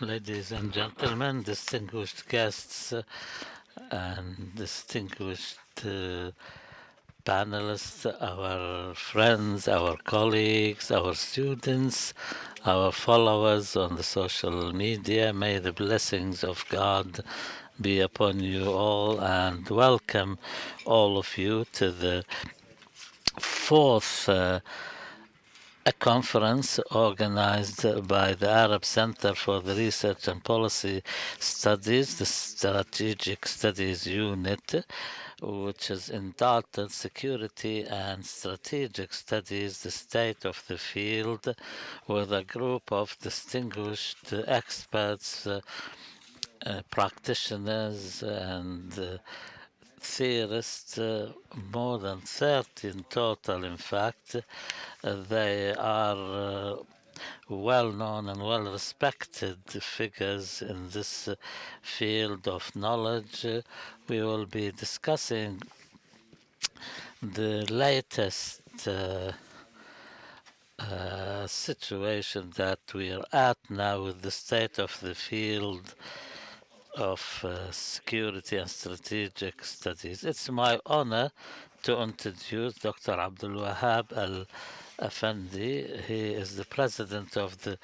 Ladies and gentlemen, distinguished guests and distinguished panelists, our friends, our colleagues, our students, our followers on the social media, may the blessings of God be upon you all, and welcome all of you to the fourth a conference organized by the Arab Center for the Research and Policy Studies, the Strategic Studies Unit, which is entitled Security and Strategic Studies, the State of the Field, with a group of distinguished experts, practitioners, and theorists, more than 30 in total, in fact. They are well-known and well-respected figures in this field of knowledge. We will be discussing the latest situation that we are at now with the state of the field of security and strategic studies. It's my honor to introduce Dr. Abdelwahab al-Affendi. He is the president of the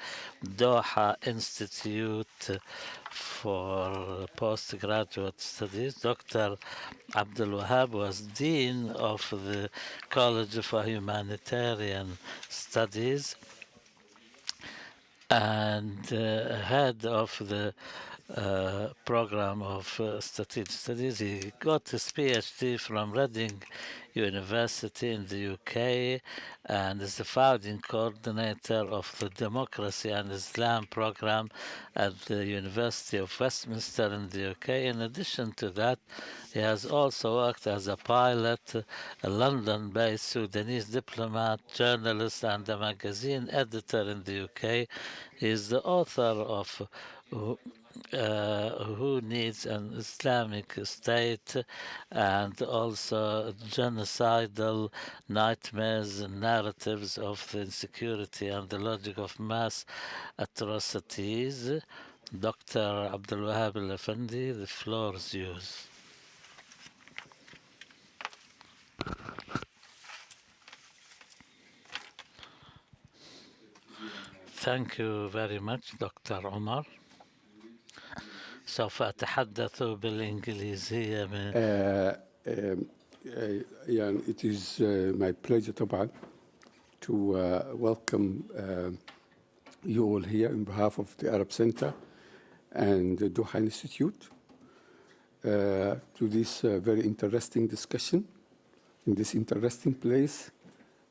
Doha Institute for Postgraduate Studies. Dr. Abdelwahab was dean of the College for Humanitarian Studies and head of the program of strategic studies. He got his PhD from Reading University in the UK and is the founding coordinator of the Democracy and Islam program at the University of Westminster in the UK. In addition to that, he has also worked as a pilot, a London-based Sudanese diplomat, journalist, and a magazine editor in the UK. He is the author of Who Needs an Islamic State, and also genocidal nightmares and narratives of the insecurity and the logic of mass atrocities. Dr. Abdelwahab al-Affendi, the floor is yours. Thank you very much, Dr. Omar. سوف أتحدث بالإنجليزية من It is my pleasure طبعا to welcome you all here on behalf of the Arab Center and the Doha Institute to this very interesting discussion in this interesting place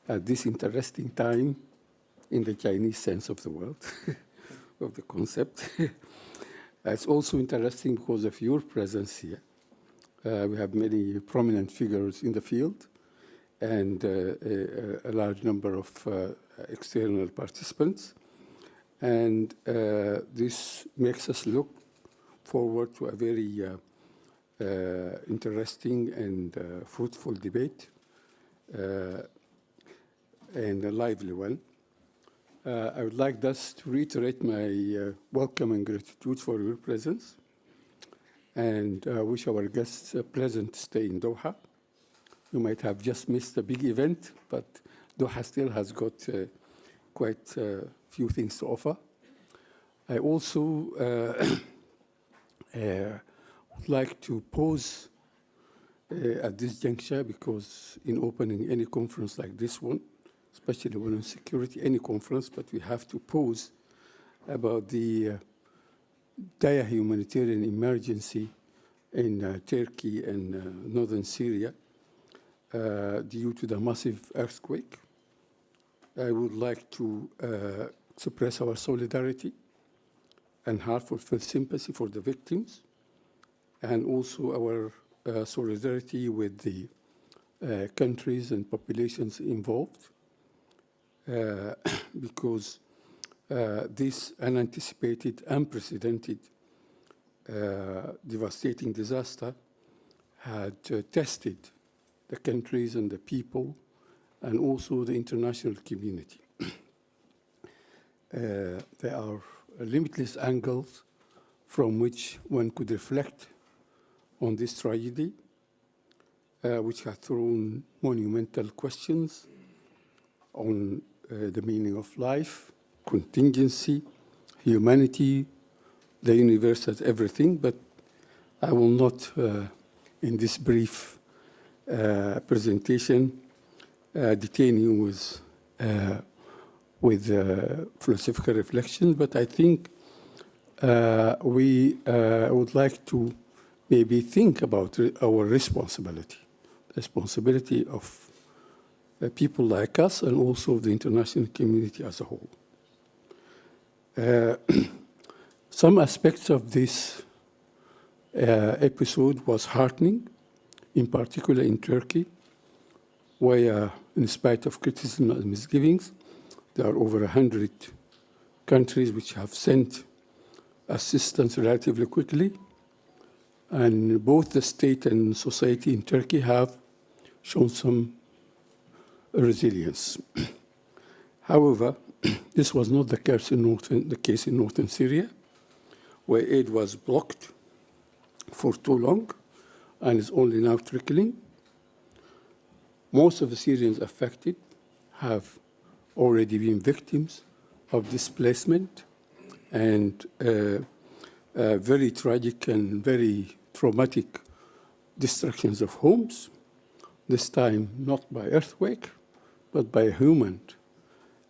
at this interesting time in the Chinese sense of the word, of the concept. It's also interesting because of your presence here. We have many prominent figures in the field and a large number of external participants. And this makes us look forward to a very interesting and fruitful debate and a lively one. I would like thus to reiterate my welcome and gratitude for your presence and wish our guests a pleasant stay in Doha. You might have just missed a big event, but Doha still has got quite a few things to offer. I also would like to pause at this juncture because in opening any conference like this one, especially when on security, any conference, but we have to pause about the dire humanitarian emergency in Turkey and northern Syria due to the massive earthquake. I would like to express our solidarity and heartfelt sympathy for the victims, and also our solidarity with the countries and populations involved. Because this unanticipated, unprecedented, devastating disaster had tested the countries and the people and also the international community. There are limitless angles from which one could reflect on this tragedy, which has thrown monumental questions on the meaning of life, contingency, humanity, the universe as everything. But I will not, in this brief presentation, detain you with philosophical reflections, but I think we would like to maybe think about our responsibility of people like us and also the international community as a whole. Some aspects of this episode was heartening, in particular in Turkey, where, in spite of criticism and misgivings, there are over 100 countries which have sent assistance relatively quickly. And both the state and society in Turkey have shown some resilience. However, this was not the case in northern Syria, where aid was blocked for too long and is only now trickling. Most of the Syrians affected have already been victims of displacement and very tragic and very traumatic destructions of homes, this time not by earthquake, but by a human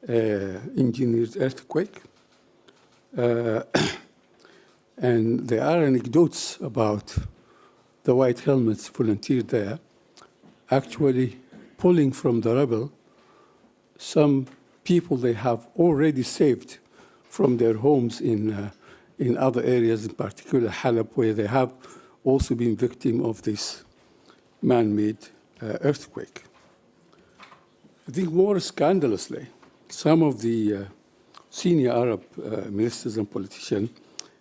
engineered earthquake. And there are anecdotes about the white helmets volunteered there, actually pulling from the rubble some people they have already saved from their homes in other areas, in particular Halab, where they have also been victim of this man-made earthquake. I think more scandalously, some of the senior Arab ministers and politicians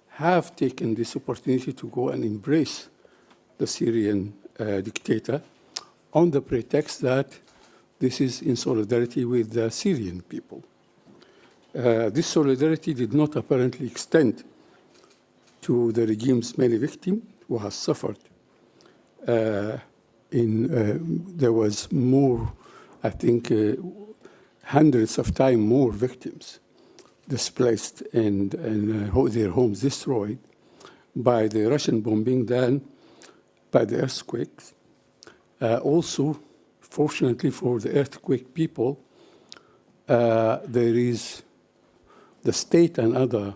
have taken this opportunity to go and embrace the Syrian dictator on the pretext that this is in solidarity with the Syrian people. This solidarity did not apparently extend to the regime's many victims who have suffered. There was more, I think, hundreds of times more victims displaced and their homes destroyed by the Russian bombing than by the earthquakes. Also, fortunately for the earthquake people, there is the state and other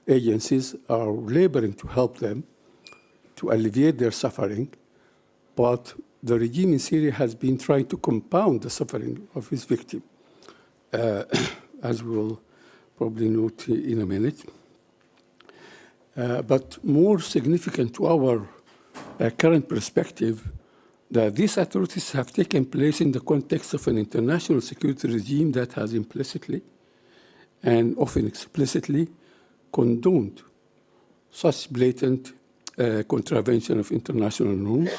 agencies are laboring to help them to alleviate their suffering, but the regime in Syria has been trying to compound the suffering of its victim, as we'll probably note in a minute. But more significant to our current perspective, that these atrocities have taken place in the context of an international security regime that has implicitly and often explicitly condoned such blatant contravention of international norms.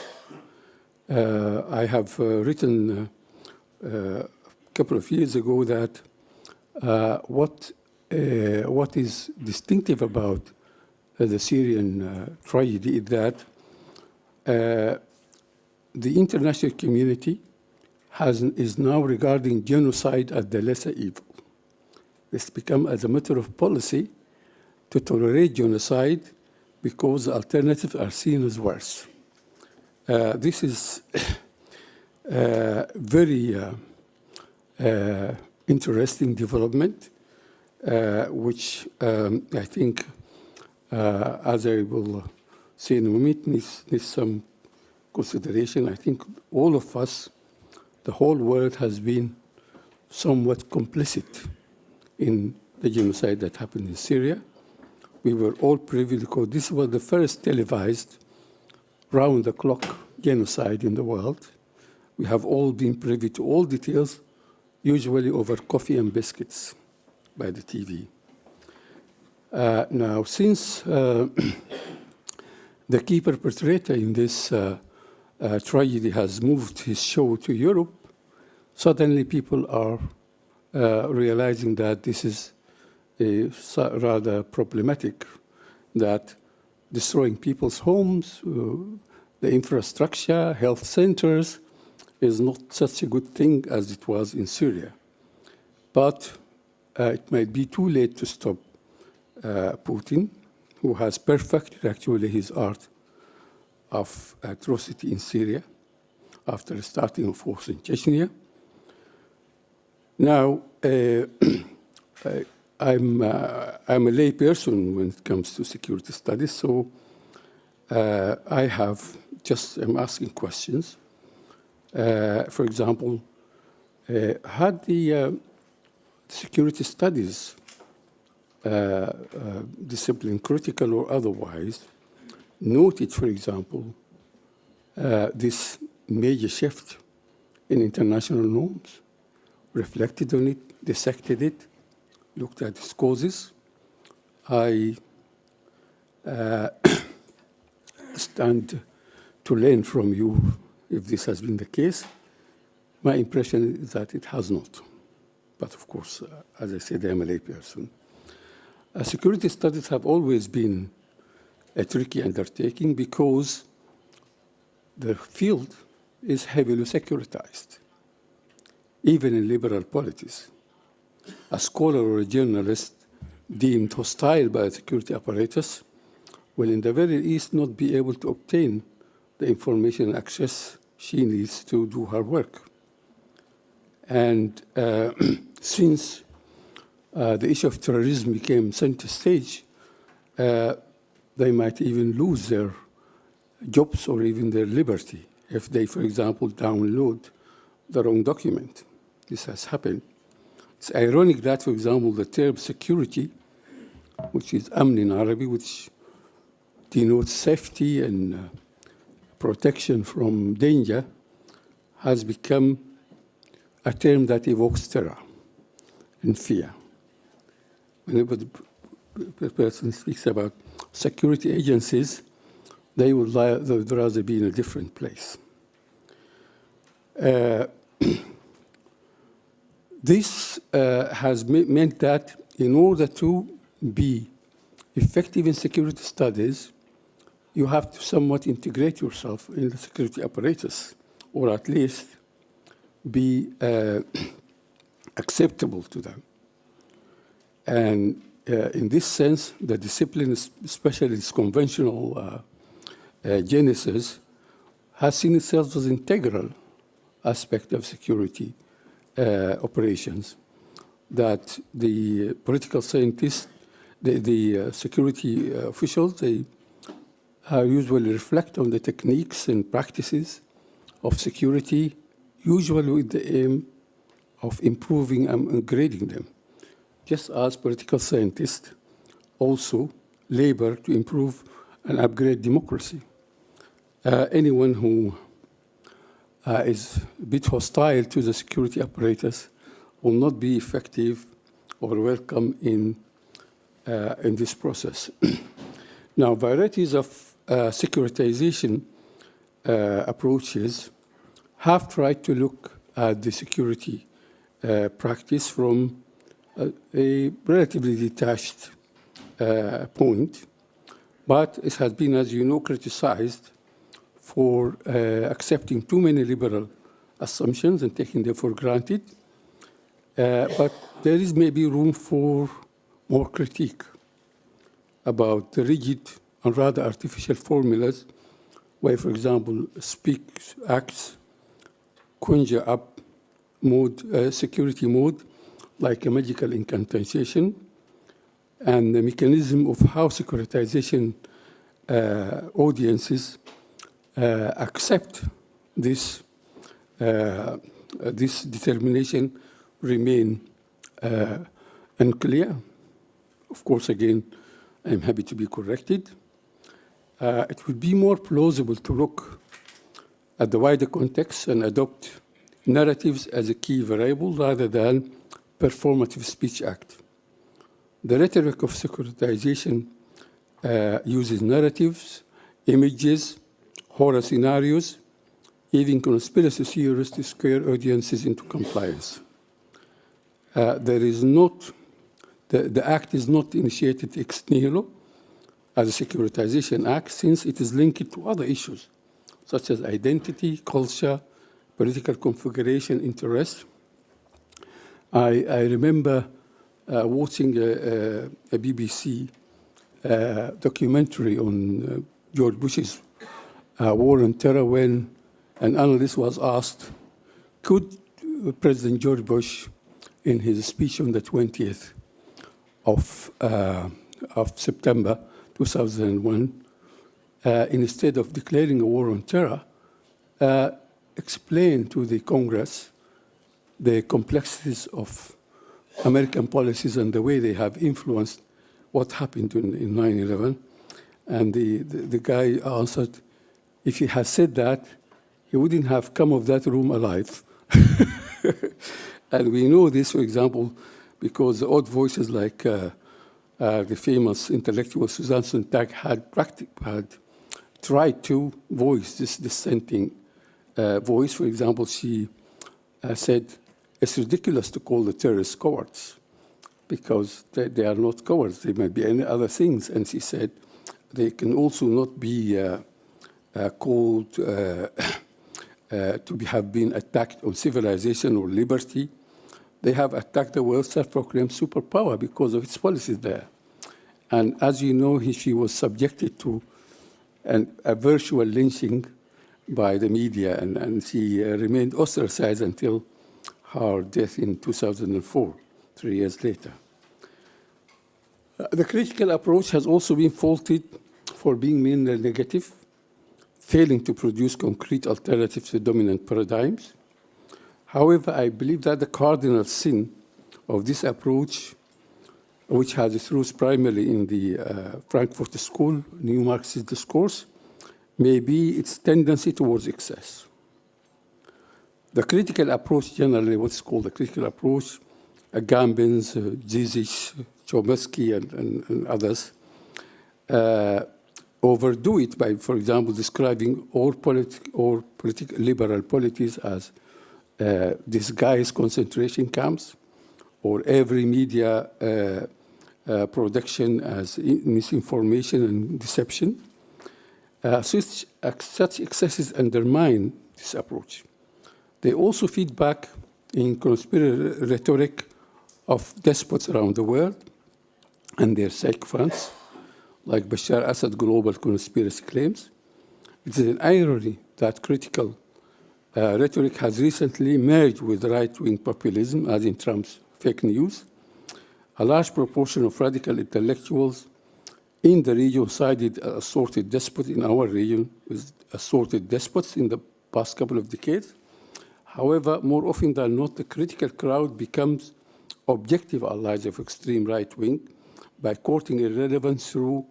I have written a couple of years ago that what is distinctive about the Syrian tragedy is that the international community is now regarding genocide as the lesser evil. It's become as a matter of policy to tolerate genocide because the alternatives are seen as worse. This is very interesting development, which I think, as I will say in a minute, needs some consideration. I think all of us, the whole world, has been somewhat complicit in the genocide that happened in Syria. We were all privy because this was the first televised round-the-clock genocide in the world. We have all been privy to all details, usually over coffee and biscuits by the TV. Now, since the key perpetrator in this tragedy has moved his show to Europe, suddenly people are realizing that this is rather problematic, that destroying people's homes, the infrastructure, health centers, is not such a good thing as it was in Syria. But it might be too late to stop Putin, who has perfected actually his art of atrocity in Syria after starting a force in Chechnya. Now, I'm a lay person when it comes to security studies, so I'm asking questions. For example, had the security studies discipline, critical or otherwise, noted, for example, this major shift in international norms, reflected on it, dissected it, looked at its causes. I stand to learn from you if this has been the case. My impression is that it has not. But of course, as I said, I'm a lay person. Security studies have always been a tricky undertaking because the field is heavily securitized, even in liberal polities. A scholar or a journalist deemed hostile by a security apparatus will in the very least not be able to obtain the information and access she needs to do her work. And since the issue of terrorism became center stage, they might even lose their jobs or even their liberty if they, for example, download the wrong document. This has happened. It's ironic that, for example, the term security, which is amn in Arabic, which denotes safety and protection from danger, has become a term that evokes terror and fear. Whenever the person speaks about security agencies, they would rather be in a different place. This has meant that in order to be effective in security studies, you have to somewhat integrate yourself in the security apparatus, or at least be acceptable to them. And in this sense, the discipline, especially its conventional genesis, has seen itself as an integral aspect of security operations, that the political scientists, the security officials, they usually reflect on the techniques and practices of security, usually with the aim of improving and upgrading them, just as political scientists also labor to improve and upgrade democracy. Anyone who is a bit hostile to the security apparatus will not be effective or welcome in this process. Now, varieties of securitization approaches have tried to look at the security practice from a relatively detached point, but it has been, as you know, criticized for accepting too many liberal assumptions and taking them for granted. But there is maybe room for more critique about the rigid and rather artificial formulas where, for example, speaks, acts, conjure up mode, security mode, like a magical incantation, and the mechanism of how securitization audiences accept this determination remain unclear. Of course, again, I'm happy to be corrected. It would be more plausible to look at the wider context and adopt narratives as a key variable rather than performative speech act. The rhetoric of securitization uses narratives, images, horror scenarios, even conspiracy theorists to scare audiences into compliance. There the act is not initiated ex nihilo as a securitization act, since it is linked to other issues, such as identity, culture, political configuration, interest. I remember watching a BBC documentary on George Bush's war on terror, when an analyst was asked, could President George Bush, in his speech on the 20th of September 2001, instead of declaring a war on terror, explain to the Congress the complexities of American policies and the way they have influenced what happened in 9/11. And the guy answered, if he had said that, he wouldn't have come of that room alive. And we know this, for example, because the odd voices like the famous intellectual Susan Sontag had tried to voice this dissenting voice. For example, she said, it's ridiculous to call the terrorists cowards, because they are not cowards. They might be any other things. And she said, they can also not be called to have been attacked on civilization or liberty. They have attacked the world's self-proclaimed superpower because of its policies there. And as you know, she was subjected to a virtual lynching by the media, and she remained ostracized until her death in 2004, 3 years later. The critical approach has also been faulted for being mainly negative, failing to produce concrete alternatives to dominant paradigms. However, I believe that the cardinal sin of this approach, which has its roots primarily in the Frankfurt School, New Marxist discourse, may be its tendency towards excess. The critical approach, generally what's called the critical approach, Gambins, Zizich, Chomsky, and others, overdo it by, for example, describing all liberal polities as disguised concentration camps, or every media production as misinformation and deception. Such excesses undermine this approach. They also feed back in conspiracy rhetoric of despots around the world and their sycophants, like Bashar Assad's global conspiracy claims. It is an irony that critical rhetoric has recently merged with right-wing populism, as in Trump's fake news. A large proportion of radical intellectuals in the region sided assorted despots in our region with assorted despots in the past couple of decades. However, more often than not, the critical crowd becomes objective allies of extreme right-wing by courting irrelevance through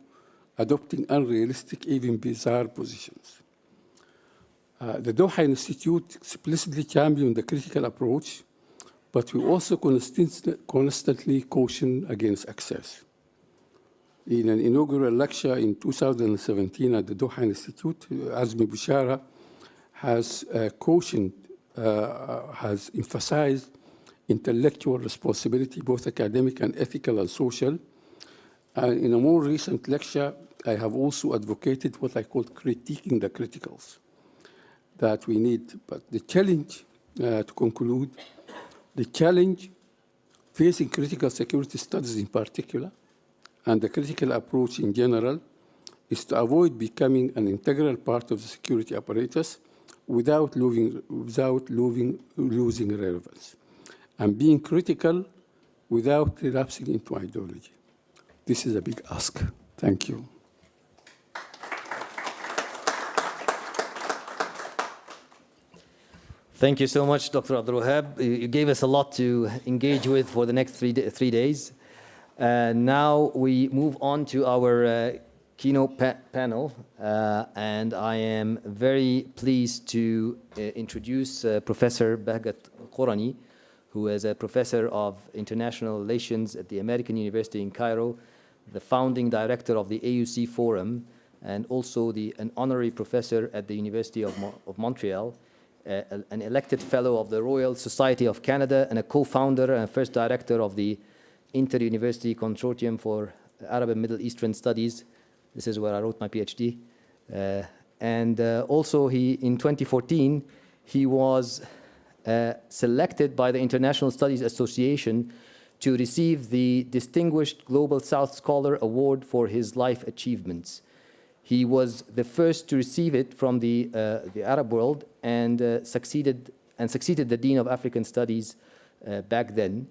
adopting unrealistic, even bizarre positions. The Doha Institute explicitly championed the critical approach, but we also constantly caution against excess. In an inaugural lecture in 2017 at the Doha Institute, Azmi Bishara has has emphasized intellectual responsibility, both academic and ethical and social. And in a more recent lecture, I have also advocated what I call critiquing the criticals, that we need. But the challenge, to conclude, the challenge facing critical security studies in particular, and the critical approach in general, is to avoid becoming an integral part of the security apparatus without losing relevance, and being critical without relapsing into ideology. This is a big ask. Thank you. Thank you so much, Dr. Abdelwahab. You gave us a lot to engage with for the next 3 days. Now we move on to our keynote panel, and I am very pleased to introduce Professor Bahgat Korany, who is a professor of international relations at the American University in Cairo, the founding director of the AUC Forum, and also an honorary professor at the University of Montreal, an elected fellow of the Royal Society of Canada, and a co-founder and first director of the Inter-University Consortium for Arab and Middle Eastern Studies. This is where I wrote my PhD. Also, in 2014, he was selected by the International Studies Association to receive the Distinguished Global South Scholar Award for his life achievements. He was the first to receive it from the Arab world and succeeded the Dean of African Studies back then.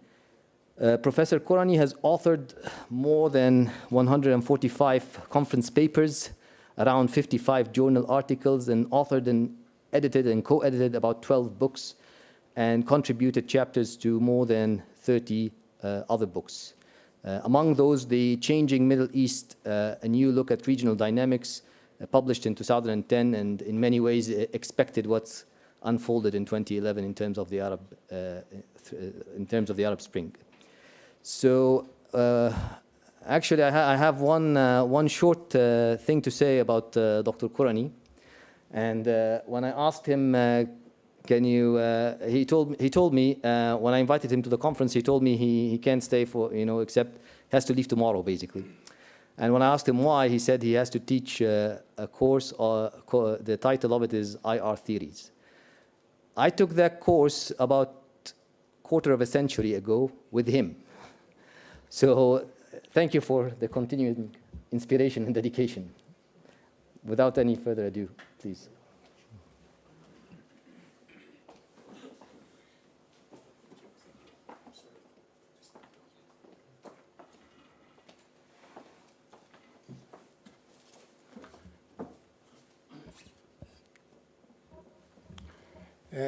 Professor Korany has authored more than 145 conference papers, around 55 journal articles, and authored and edited and co-edited about 12 books, and contributed chapters to more than 30 other books. Among those, The Changing Middle East, A New Look at Regional Dynamics, published in 2010, and in many ways expected what's unfolded in 2011 in terms of the Arab Spring. So actually, I have one short thing to say about Dr. Korany. And when I asked him, he told me when I invited him to the conference, he told me he can't stay for, except he has to leave tomorrow, basically. And when I asked him why, he said he has to teach a course, the title of it is IR Theories. I took that course about a quarter of a century ago with him. So thank you for the continued inspiration and dedication. Without any further ado, please.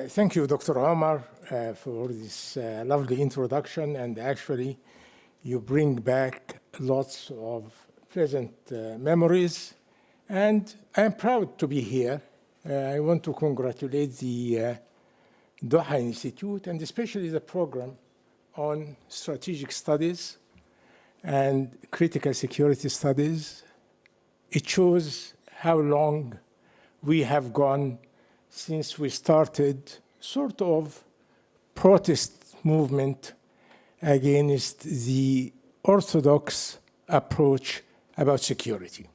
Thank you, Dr. Omar, for this lovely introduction. And actually, you bring back lots of pleasant memories. And I'm proud to be here. I want to congratulate the Doha Institute, and especially the program on strategic studies and critical security studies. It shows how long we have gone since we started sort of protest movement against the orthodox approach about security.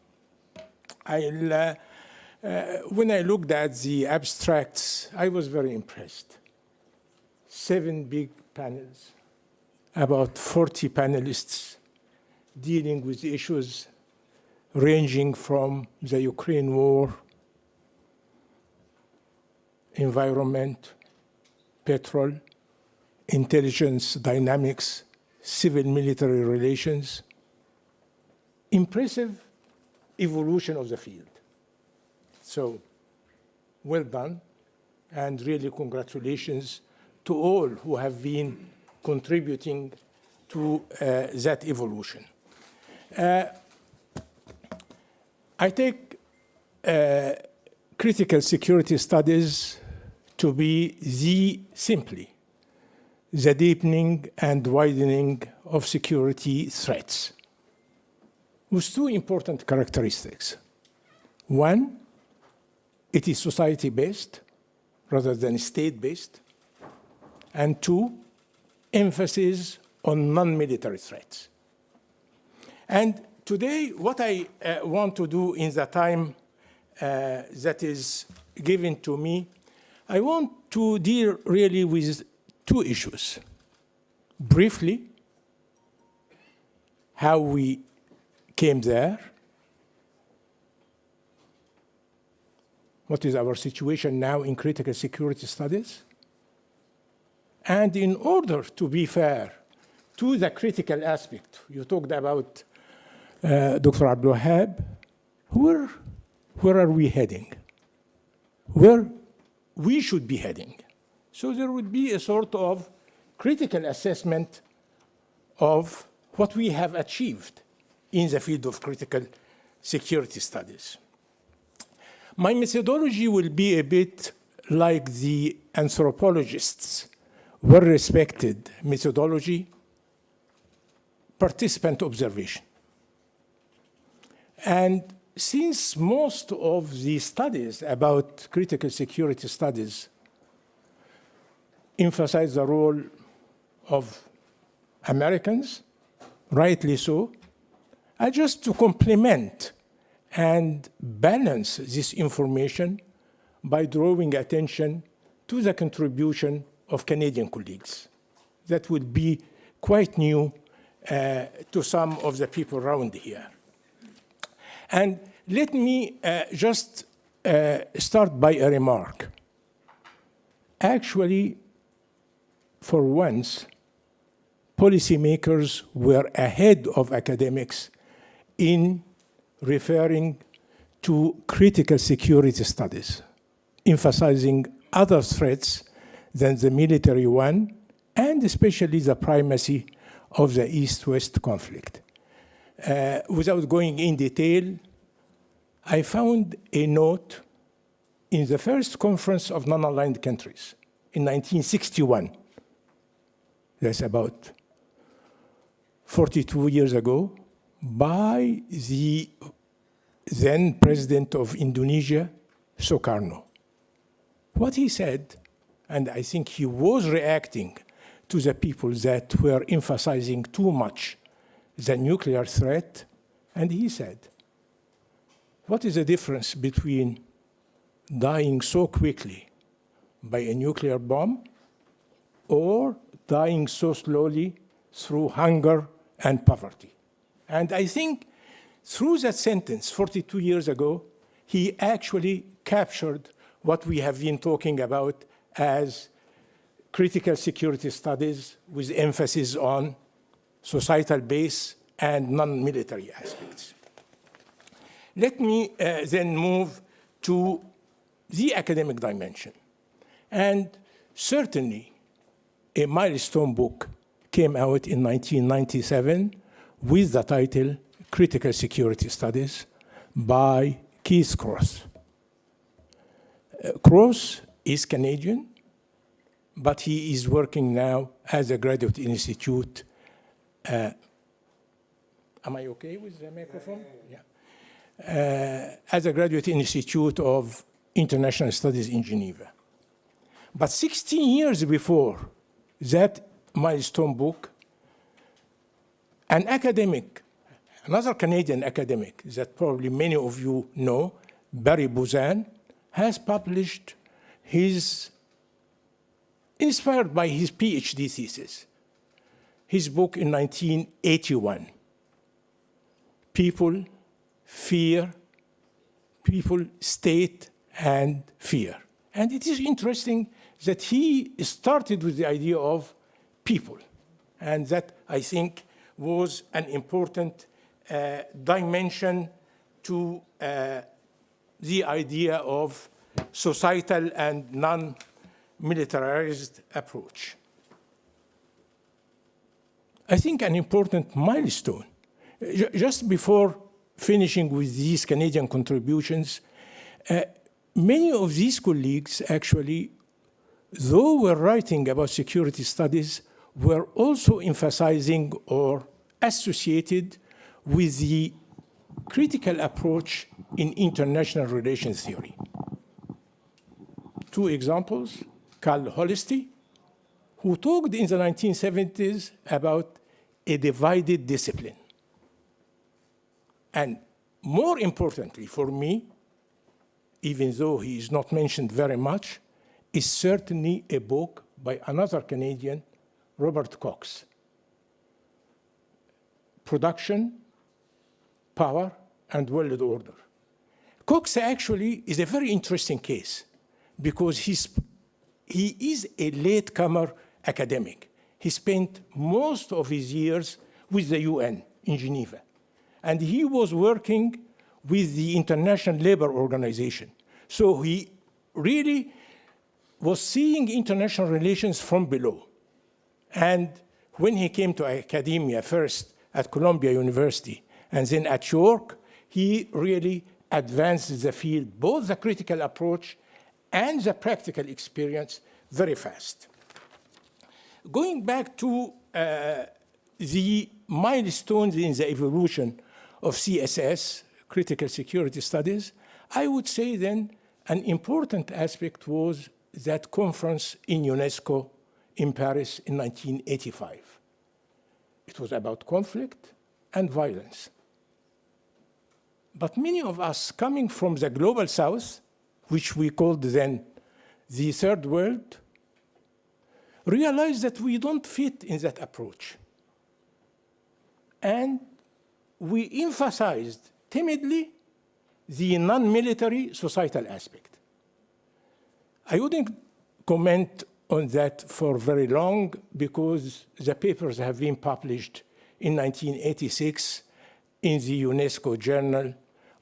When I looked at the abstracts, I was very impressed. 7 big panels, about 40 panelists dealing with issues ranging from the Ukraine war, environment, petrol, intelligence dynamics, civil-military relations. Impressive evolution of the field. So, well done, and really congratulations to all who have been contributing to that evolution. I take critical security studies to be simply the deepening and widening of security threats, with 2 important characteristics. One, it is society-based rather than state-based. And 2, emphasis on non-military threats. And today, what I want to do in the time that is given to me, I want to deal really with 2 issues. Briefly, how we came there, what is our situation now in critical security studies, and in order to be fair to the critical aspect, you talked about Dr. Abdelwahab, where are we heading? Where we should be heading? So there would be a sort of critical assessment of what we have achieved in the field of critical security studies. My methodology will be a bit like the anthropologists' well-respected methodology, participant observation. And since most of the studies about critical security studies emphasize the role of Americans, rightly so. Just to complement and balance this information by drawing attention to the contribution of Canadian colleagues. That would be quite new to some of the people around here. And let me just start by a remark. Actually, for once, policymakers were ahead of academics in referring to critical security studies, emphasizing other threats than the military one, and especially the primacy of the East-West conflict. Without going in detail, I found a note in the first conference of non-aligned countries in 1961. That's about 42 years ago, by the then president of Indonesia, Sukarno. What he said, and I think he was reacting to the people that were emphasizing too much the nuclear threat, and he said, what is the difference between dying so quickly by a nuclear bomb or dying so slowly through hunger and poverty? And I think through that sentence 42 years ago, he actually captured what we have been talking about as critical security studies with emphasis on societal base and non-military aspects. Let me then move to the academic dimension. And certainly, a milestone book came out in 1997 with the title Critical Security Studies by Keith Cross. Cross is Canadian, but he is working now as a graduate institute. Am I okay with the microphone? Yeah. As a graduate institute of international studies in Geneva. But 16 years before that milestone book, an academic, another Canadian academic that probably many of you know, Barry Buzan, has published inspired by his PhD thesis, his book in 1981, People, Fear, People, State, and Fear. And it is interesting that he started with the idea of people, and that, I think, was an important dimension to the idea of societal and non-militarized approach. I think an important milestone, just before finishing with these Canadian contributions, many of these colleagues actually, though were writing about security studies, were also emphasizing or associated with the critical approach in international relations theory. Two examples, Carl Holisty, who talked in the 1970s about a divided discipline. And more importantly for me, even though he is not mentioned very much, is certainly a book by another Canadian, Robert Cox. Production, Power, and World Order. Cox actually is a very interesting case because he is a latecomer academic. He spent most of his years with the UN in Geneva. And he was working with the International Labour Organization. So he really was seeing international relations from below. And when he came to academia, first at Columbia University and then at York, he really advanced the field, both the critical approach and the practical experience, very fast. Going back to the milestones in the evolution of CSS, critical security studies, I would say then an important aspect was that conference in UNESCO in Paris in 1985. It was about conflict and violence. But many of us coming from the global south, which we called then the third world, realized that we don't fit in that approach. And we emphasized timidly the non-military societal aspect. I wouldn't comment on that for very long because the papers have been published in 1986 in the UNESCO Journal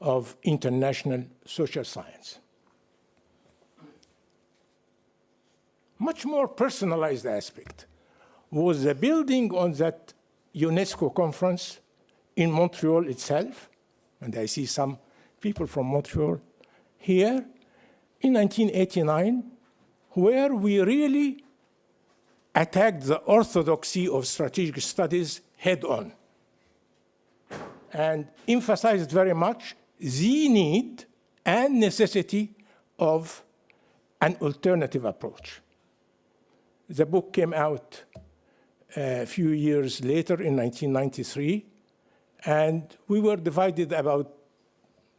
of International Social Science. Much more personalized aspect was the building on that UNESCO conference in Montreal itself, and I see some people from Montreal here, in 1989, where we really attacked the orthodoxy of strategic studies head-on and emphasized very much the need and necessity of an alternative approach. The book came out a few years later in 1993, and we were divided about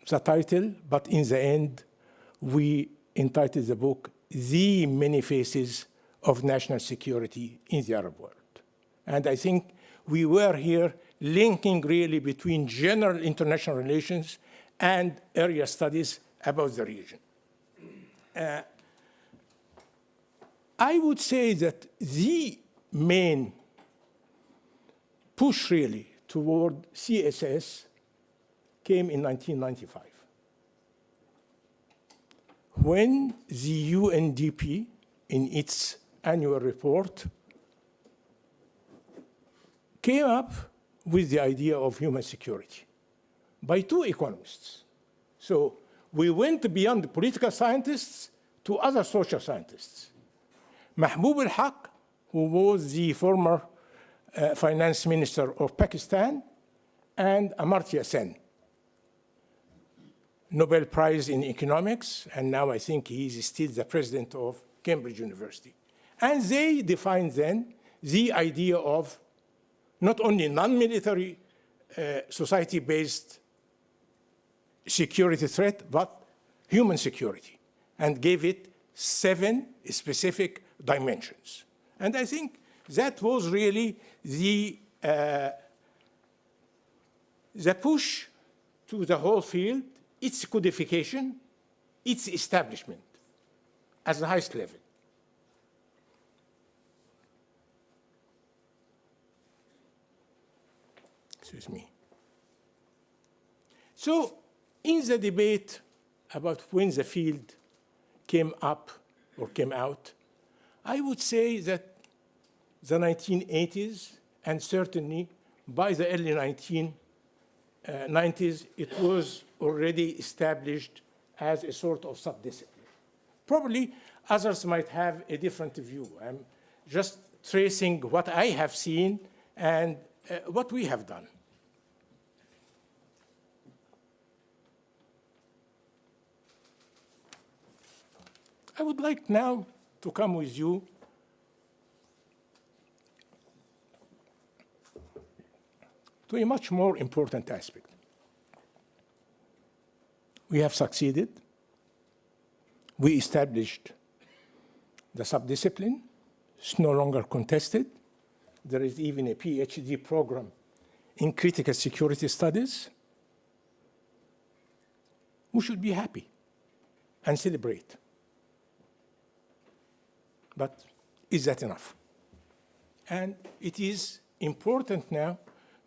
the title, but in the end, we entitled the book, The Many Faces of National Security in the Arab World. And I think we were here linking really between general international relations and area studies about the region. I would say that the main push really toward CSS came in 1995, when the UNDP, in its annual report, came up with the idea of human security by two economists. So we went beyond the political scientists to other social scientists. Mahbub al-Haq, who was the former finance minister of Pakistan, and Amartya Sen, Nobel Prize in economics, and now I think he is still the president of Cambridge University. And they defined then the idea of not only non-military society-based security threat, but human security, and gave it 7 specific dimensions. And I think that was really the push to the whole field, its codification, its establishment at the highest level. Excuse me. So in the debate about when the field came up or came out, I would say that the 1980s, and certainly by the early 1990s, it was already established as a sort of subdiscipline. Probably others might have a different view. I'm just tracing what I have seen and what we have done. I would like now to come with you to a much more important aspect. We have succeeded. We established the subdiscipline. It's no longer contested. There is even a PhD program in critical security studies. We should be happy and celebrate. But is that enough? And it is important now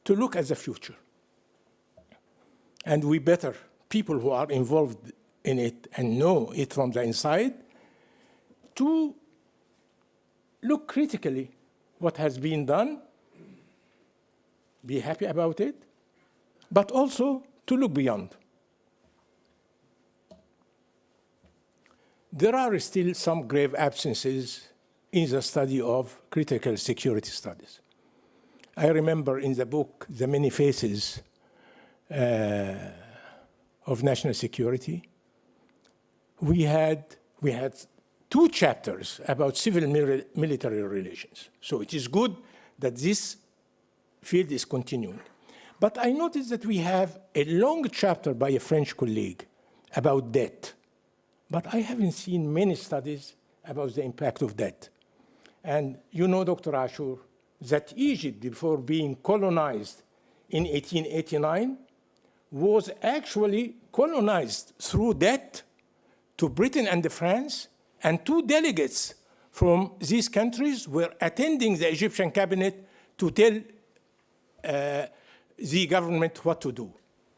to look at the future. And we better, people who are involved in it and know it from the inside, to look critically what has been done, be happy about it, but also to look beyond. There are still some grave absences in the study of critical security studies. I remember in the book, The Many Faces of National Security, we had 2 chapters about civil-military relations. So it is good that this field is continuing. But I noticed that we have a long chapter by a French colleague about debt. But I haven't seen many studies about the impact of debt. And you know, Dr. Ashour, that Egypt, before being colonized in 1889, was actually colonized through debt to Britain and France, and 2 delegates from these countries were attending the Egyptian cabinet to tell the government what to do.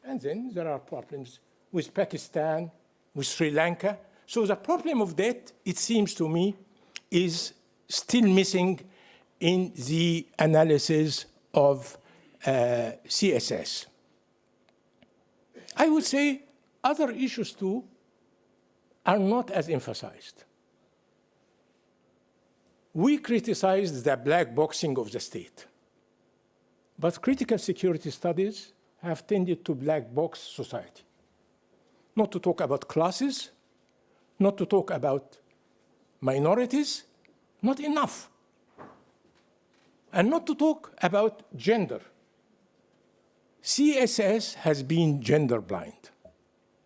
And then there are problems with Pakistan, with Sri Lanka. So the problem of debt, it seems to me, is still missing in the analysis of CSS. I would say other issues too are not as emphasized. We criticize the black boxing of the state, but critical security studies have tended to black box society. Not to talk about classes, not to talk about minorities, not enough. And not to talk about gender. CSS has been gender blind,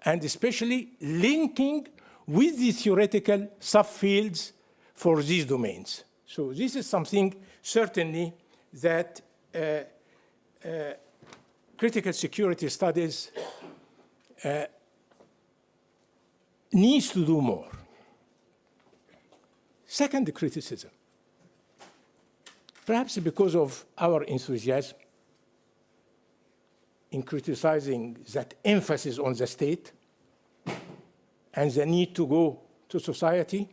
and especially linking with the theoretical subfields for these domains. So this is something certainly that critical security studies needs to do more. Second criticism. Perhaps because of our enthusiasm in criticizing that emphasis on the state and the need to go to society,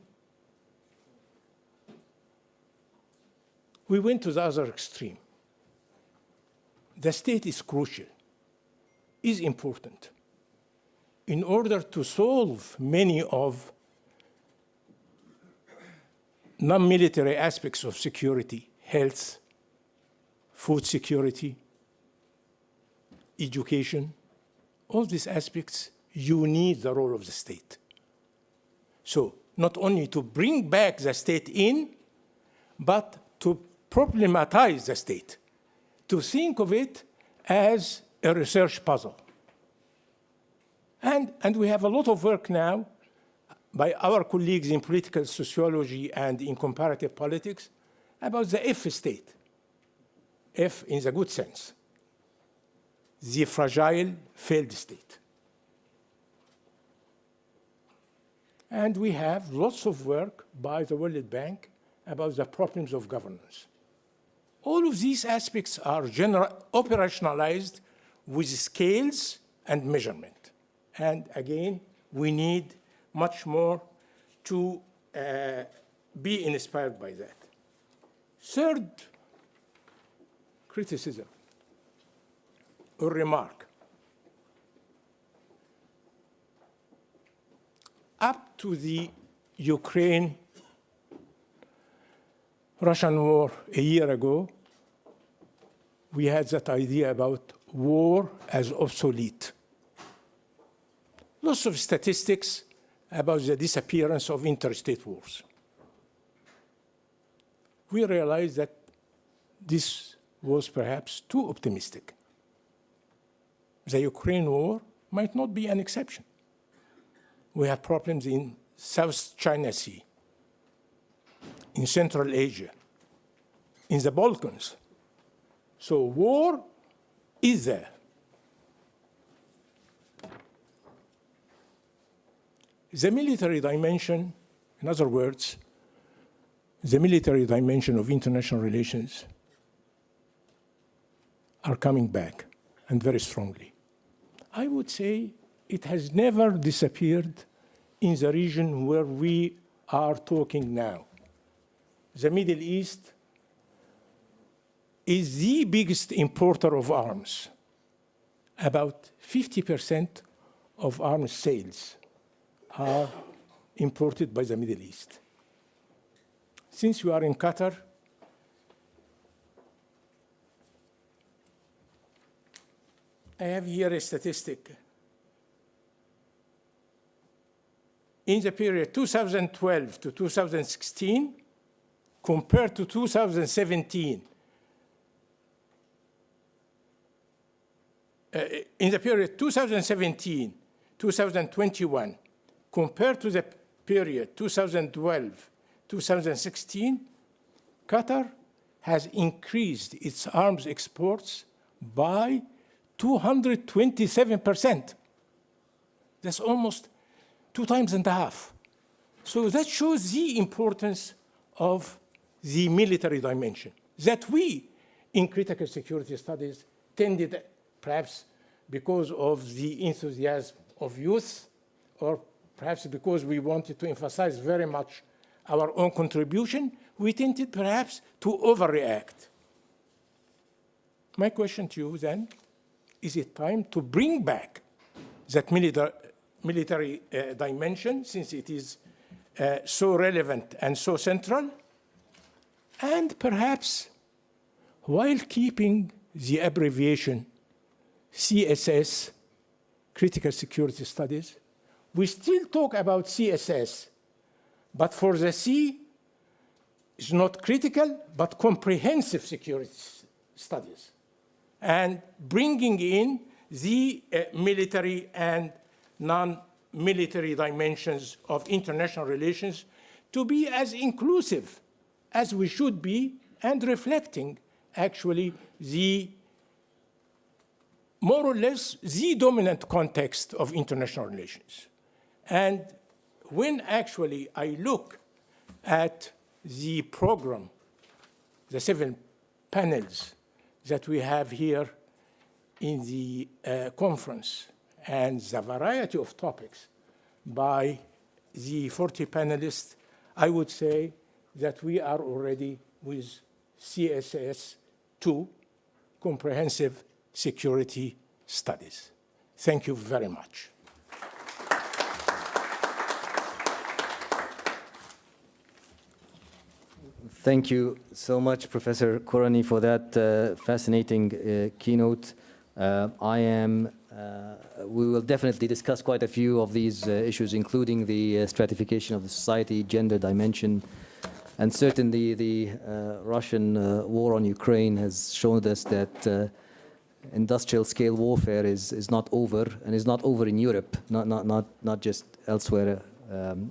we went to the other extreme. The state is crucial, is important. In order to solve many of non-military aspects of security, health, food security, education, all these aspects, you need the role of the state. So not only to bring back the state in, but to problematize the state, to think of it as a research puzzle. And we have a lot of work now by our colleagues in political sociology and in comparative politics about the F state, F in the good sense, the fragile, failed state. And we have lots of work by the World Bank about the problems of governance. All of these aspects are operationalized with scales and measurement. And again, we need much more to be inspired by that. Third criticism or remark. Up to the Ukraine-Russian war a year ago, we had that idea about war as obsolete. Lots of statistics about the disappearance of interstate wars. We realized that this was perhaps too optimistic. The Ukraine war might not be an exception. We have problems in South China Sea, in Central Asia, in the Balkans. So war is there. The military dimension, in other words, the military dimension of international relations are coming back, and very strongly. I would say it has never disappeared in the region where we are talking now. The Middle East is the biggest importer of arms. About 50% of arms sales are imported by the Middle East. Since you are in Qatar, I have here a statistic. In the period 2012 to 2016, compared to 2017, in the period 2017-2021, compared to the period 2012-2016, Qatar has increased its arms exports by 227%. That's almost 2.5 times. So that shows the importance of the military dimension that we, in critical security studies, tended, perhaps because of the enthusiasm of youth, or perhaps because we wanted to emphasize very much our own contribution, we tended perhaps to overreact. My question to you then, is it time to bring back that military dimension, since it is so relevant and so central, and perhaps while keeping the abbreviation CSS, Critical Security Studies, we still talk about CSS, but for the C, it's not critical, but comprehensive security studies, and bringing in the military and non-military dimensions of international relations to be as inclusive as we should be, and reflecting actually the more or less the dominant context of international relations. And when actually I look at the program, the 7 panels that we have here in the conference, and the variety of topics by the 40 panelists, I would say that we are already with CSS2, Comprehensive Security Studies. Thank you very much. Thank you so much, Professor Korany, for that fascinating keynote. We will definitely discuss quite a few of these issues, including the stratification of the society, gender dimension, and certainly the Russian war on Ukraine has shown us that industrial scale warfare is not over, and is not over in Europe, not just elsewhere.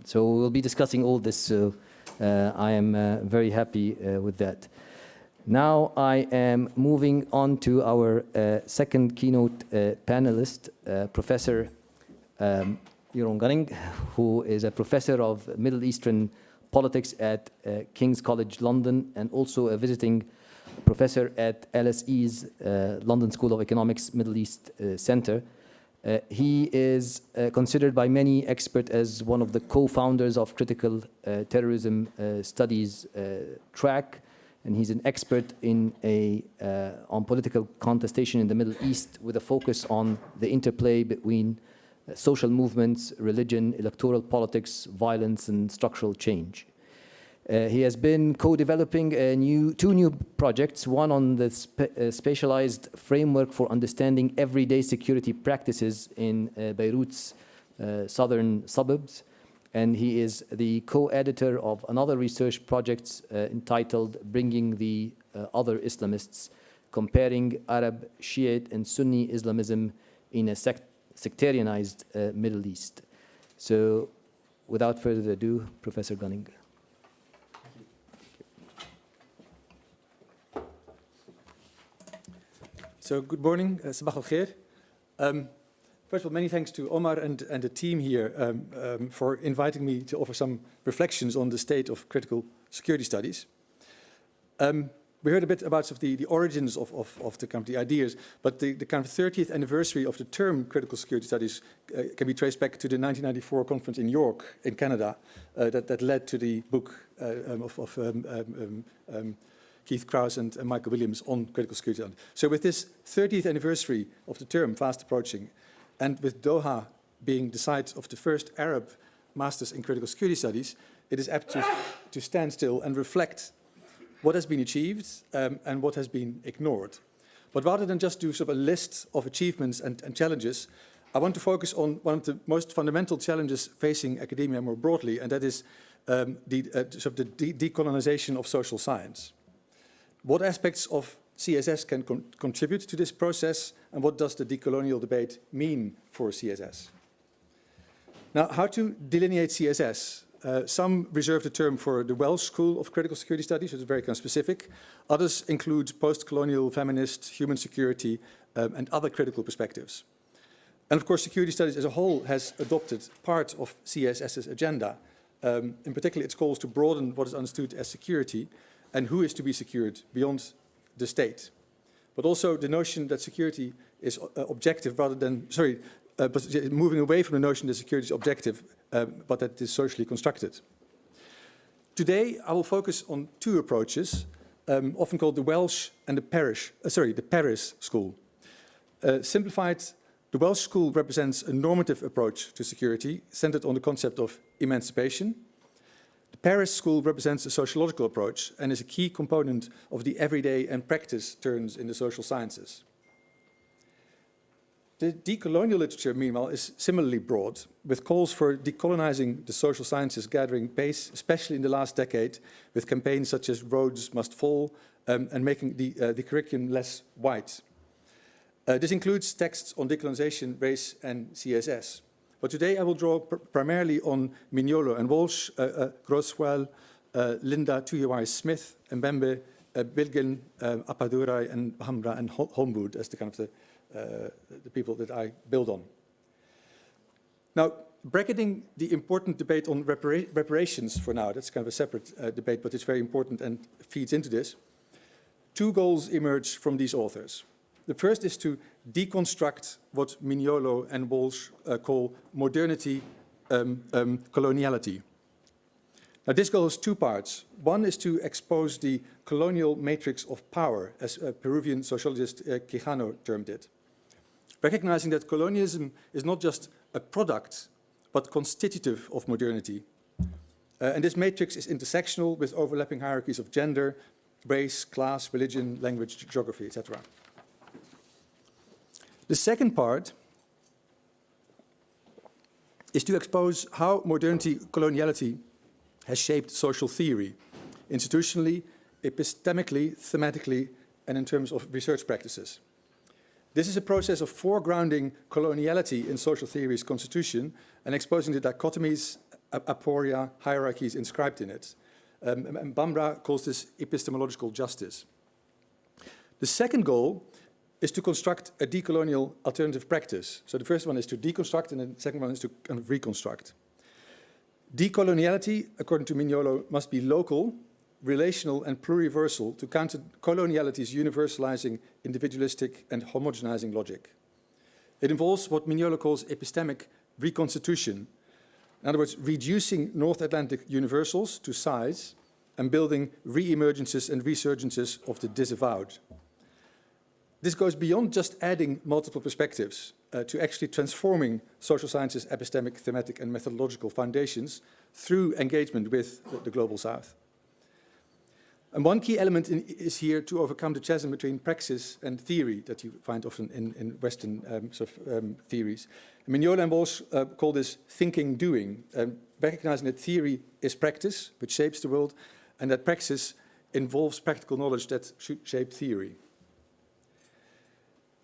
So we'll be discussing all this. So I am very happy with that. Now I am moving on to our second keynote panelist, Professor Jeroen Gunning, who is a professor of Middle Eastern politics at King's College London, and also a visiting professor at LSE's London School of Economics Middle East Center. He is considered by many experts as one of the co-founders of Critical Terrorism Studies track, and he's an expert in on political contestation in the Middle East, with a focus on the interplay between social movements, religion, electoral politics, violence, and structural change. He has been co-developing two new projects, one on the spatialized framework for understanding everyday security practices in Beirut's southern suburbs, and he is the co-editor of another research project entitled Bringing the Other Islamists, comparing Arab, Shiite, and Sunni Islamism in a sectarianized Middle East. So without further ado, Professor Gunning. So good morning, Sabah al Khair. First of all, many thanks to Omar and the team here for inviting me to offer some reflections on the state of critical security studies. We heard a bit about sort of the origins of the kind of the ideas, but the kind of 30th anniversary of the term critical security studies can be traced back to the 1994 conference in York, in Canada, that led to the book of Keith Krause and Michael Williams on critical security. So with this 30th anniversary of the term fast approaching, and with Doha being the site of the first Arab masters in critical security studies, it is apt to stand still and reflect what has been achieved and what has been ignored. But rather than just do sort of a list of achievements and challenges, I want to focus on one of the most fundamental challenges facing academia more broadly, and that is the decolonization of social science. What aspects of CSS can contribute to this process, and what does the decolonial debate mean for CSS? Now, how to delineate CSS? Some reserve the term for the Welsh School of Critical Security Studies, which is very kind of specific. Others include post-colonial, feminist, human security, and other critical perspectives. And of course, security studies as a whole has adopted part of CSS's agenda. In particular, its calls to broaden what is understood as security and who is to be secured beyond the state. But also the notion that security is objective rather than, but moving away from the notion that security is objective, but that it is socially constructed. Today, I will focus on two approaches, often called the Welsh and the Paris school. Simplified, the Welsh school represents a normative approach to security centered on the concept of emancipation. The Paris school represents a sociological approach and is a key component of the everyday and practice turns in the social sciences. The decolonial literature, meanwhile, is similarly broad, with calls for decolonizing the social sciences gathering pace, especially in the last decade, with campaigns such as Rhodes Must Fall and making the curriculum less white. This includes texts on decolonization, race, and CSS. But today I will draw primarily on Mignolo and Walsh, Groswell, Linda Tuhiwai-Smith, Mbembe, Bilgin, Appadurai, and Hamra and Holmwood as the kind of the people that I build on. Now, bracketing the important debate on reparations for now, that's kind of a separate debate, but it's very important and feeds into this. Two goals emerge from these authors. The first is to deconstruct what Mignolo and Walsh call modernity coloniality. Now, this goal has two parts. One is to expose the colonial matrix of power, as Peruvian sociologist Quijano termed it, recognizing that colonialism is not just a product, but constitutive of modernity. And this matrix is intersectional with overlapping hierarchies of gender, race, class, religion, language, geography, etc. The second part is to expose how modernity coloniality has shaped social theory, institutionally, epistemically, thematically, and in terms of research practices. This is a process of foregrounding coloniality in social theory's constitution and exposing the dichotomies, aporia, hierarchies inscribed in it. And Bambra calls this epistemological justice. The second goal is to construct a decolonial alternative practice. So the first one is to deconstruct, and the second one is to kind of reconstruct. Decoloniality, according to Mignolo, must be local, relational, and pluriversal to counter coloniality's universalizing, individualistic, and homogenizing logic. It involves what Mignolo calls epistemic reconstitution. In other words, reducing North Atlantic universals to size and building re-emergences and resurgences of the disavowed. This goes beyond just adding multiple perspectives to actually transforming social sciences' epistemic, thematic, and methodological foundations through engagement with the Global South. And one key element is here to overcome the chasm between praxis and theory that you find often in Western theories. Mignolo and Walsh call this thinking-doing, recognizing that theory is practice, which shapes the world, and that praxis involves practical knowledge that should shape theory.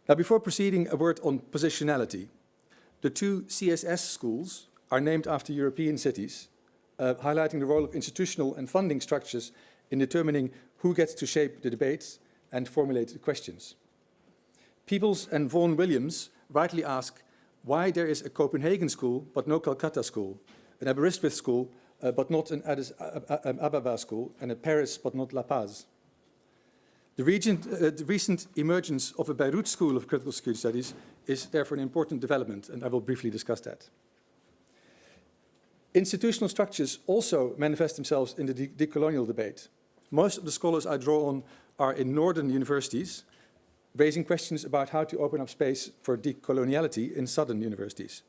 Now, before proceeding, a word on positionality. The two CSS schools are named after European cities, highlighting the role of institutional and funding structures in determining who gets to shape the debates and formulate the questions. Peoples and Vaughan Williams rightly ask why there is a Copenhagen school but no Calcutta school, an Aberystwyth school but not an Addis Ababa school, and a Paris but not La Paz. The recent emergence of a Beirut School of Critical Security Studies is therefore an important development, and I will briefly discuss that. Institutional structures also manifest themselves in the decolonial debate. Most of the scholars I draw on are in northern universities, raising questions about how to open up space for decoloniality in southern universities.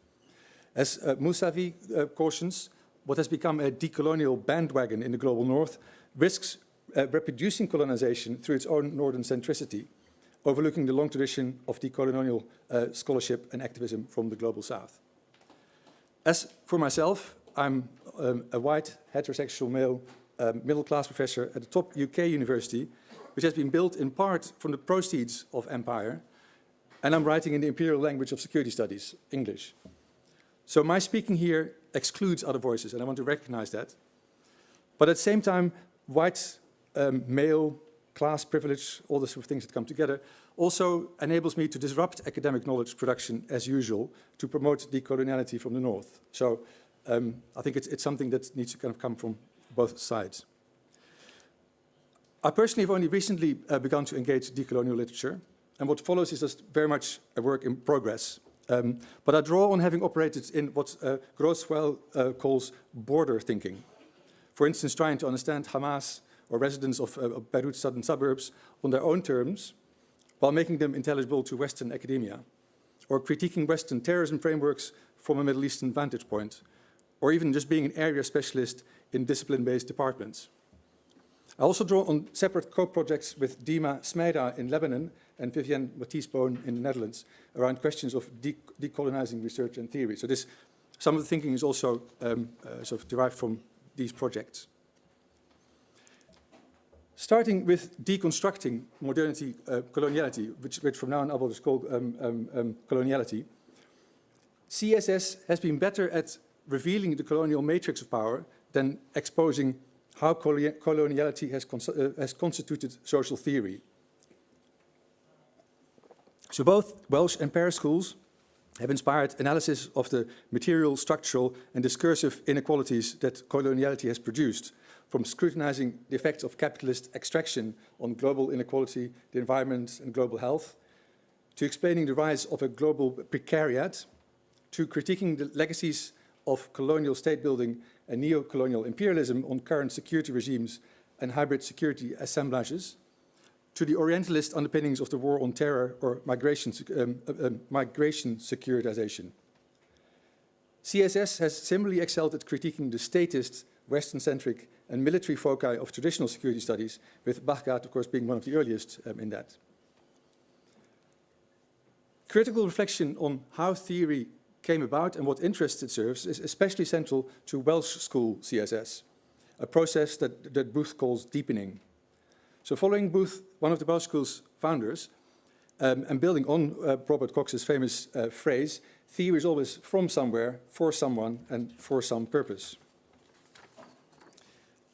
As Mousavi cautions, what has become a decolonial bandwagon in the global north risks reproducing colonization through its own northern centricity, overlooking the long tradition of decolonial scholarship and activism from the global south. As for myself, I'm a white, heterosexual male, middle-class professor at a top UK university which has been built in part from the proceeds of empire, and I'm writing in the imperial language of security studies, English. So my speaking here excludes other voices, and I want to recognize that. But at the same time, white, male, class privilege, all the sort of things that come together, also enables me to disrupt academic knowledge production as usual to promote decoloniality from the north. So I think it's something that needs to kind of come from both sides. I personally have only recently begun to engage decolonial literature, and what follows is just very much a work in progress. But I draw on having operated in what Grosswell calls border thinking. For instance, trying to understand Hamas or residents of Beirut's southern suburbs on their own terms, while making them intelligible to Western academia, or critiquing Western terrorism frameworks from a Middle Eastern vantage point, or even just being an area specialist in discipline-based departments. I also draw on separate co-projects with Dima Smeida in Lebanon and Vivienne Matisse-Boon in the Netherlands around questions of decolonizing research and theory. So some of the thinking is also sort of derived from these projects. Starting with deconstructing modernity, coloniality, which from now on I will just call coloniality, CSS has been better at revealing the colonial matrix of power than exposing how coloniality has constituted social theory. So both Welsh and Paris schools have inspired analysis of the material, structural, and discursive inequalities that coloniality has produced, from scrutinizing the effects of capitalist extraction on global inequality, the environment, and global health, to explaining the rise of a global precariat, to critiquing the legacies of colonial state building and neo-colonial imperialism on current security regimes and hybrid security assemblages, to the Orientalist underpinnings of the war on terror or migration securitization. CSS has similarly excelled at critiquing the statist, Western-centric and military foci of traditional security studies, with Bahgat, of course, being one of the earliest in that. Critical reflection on how theory came about and what interests it serves is especially central to Welsh school CSS, a process that Booth calls deepening. So following Booth, one of the Welsh school's founders, and building on Robert Cox's famous phrase, theory is always from somewhere, for someone, and for some purpose.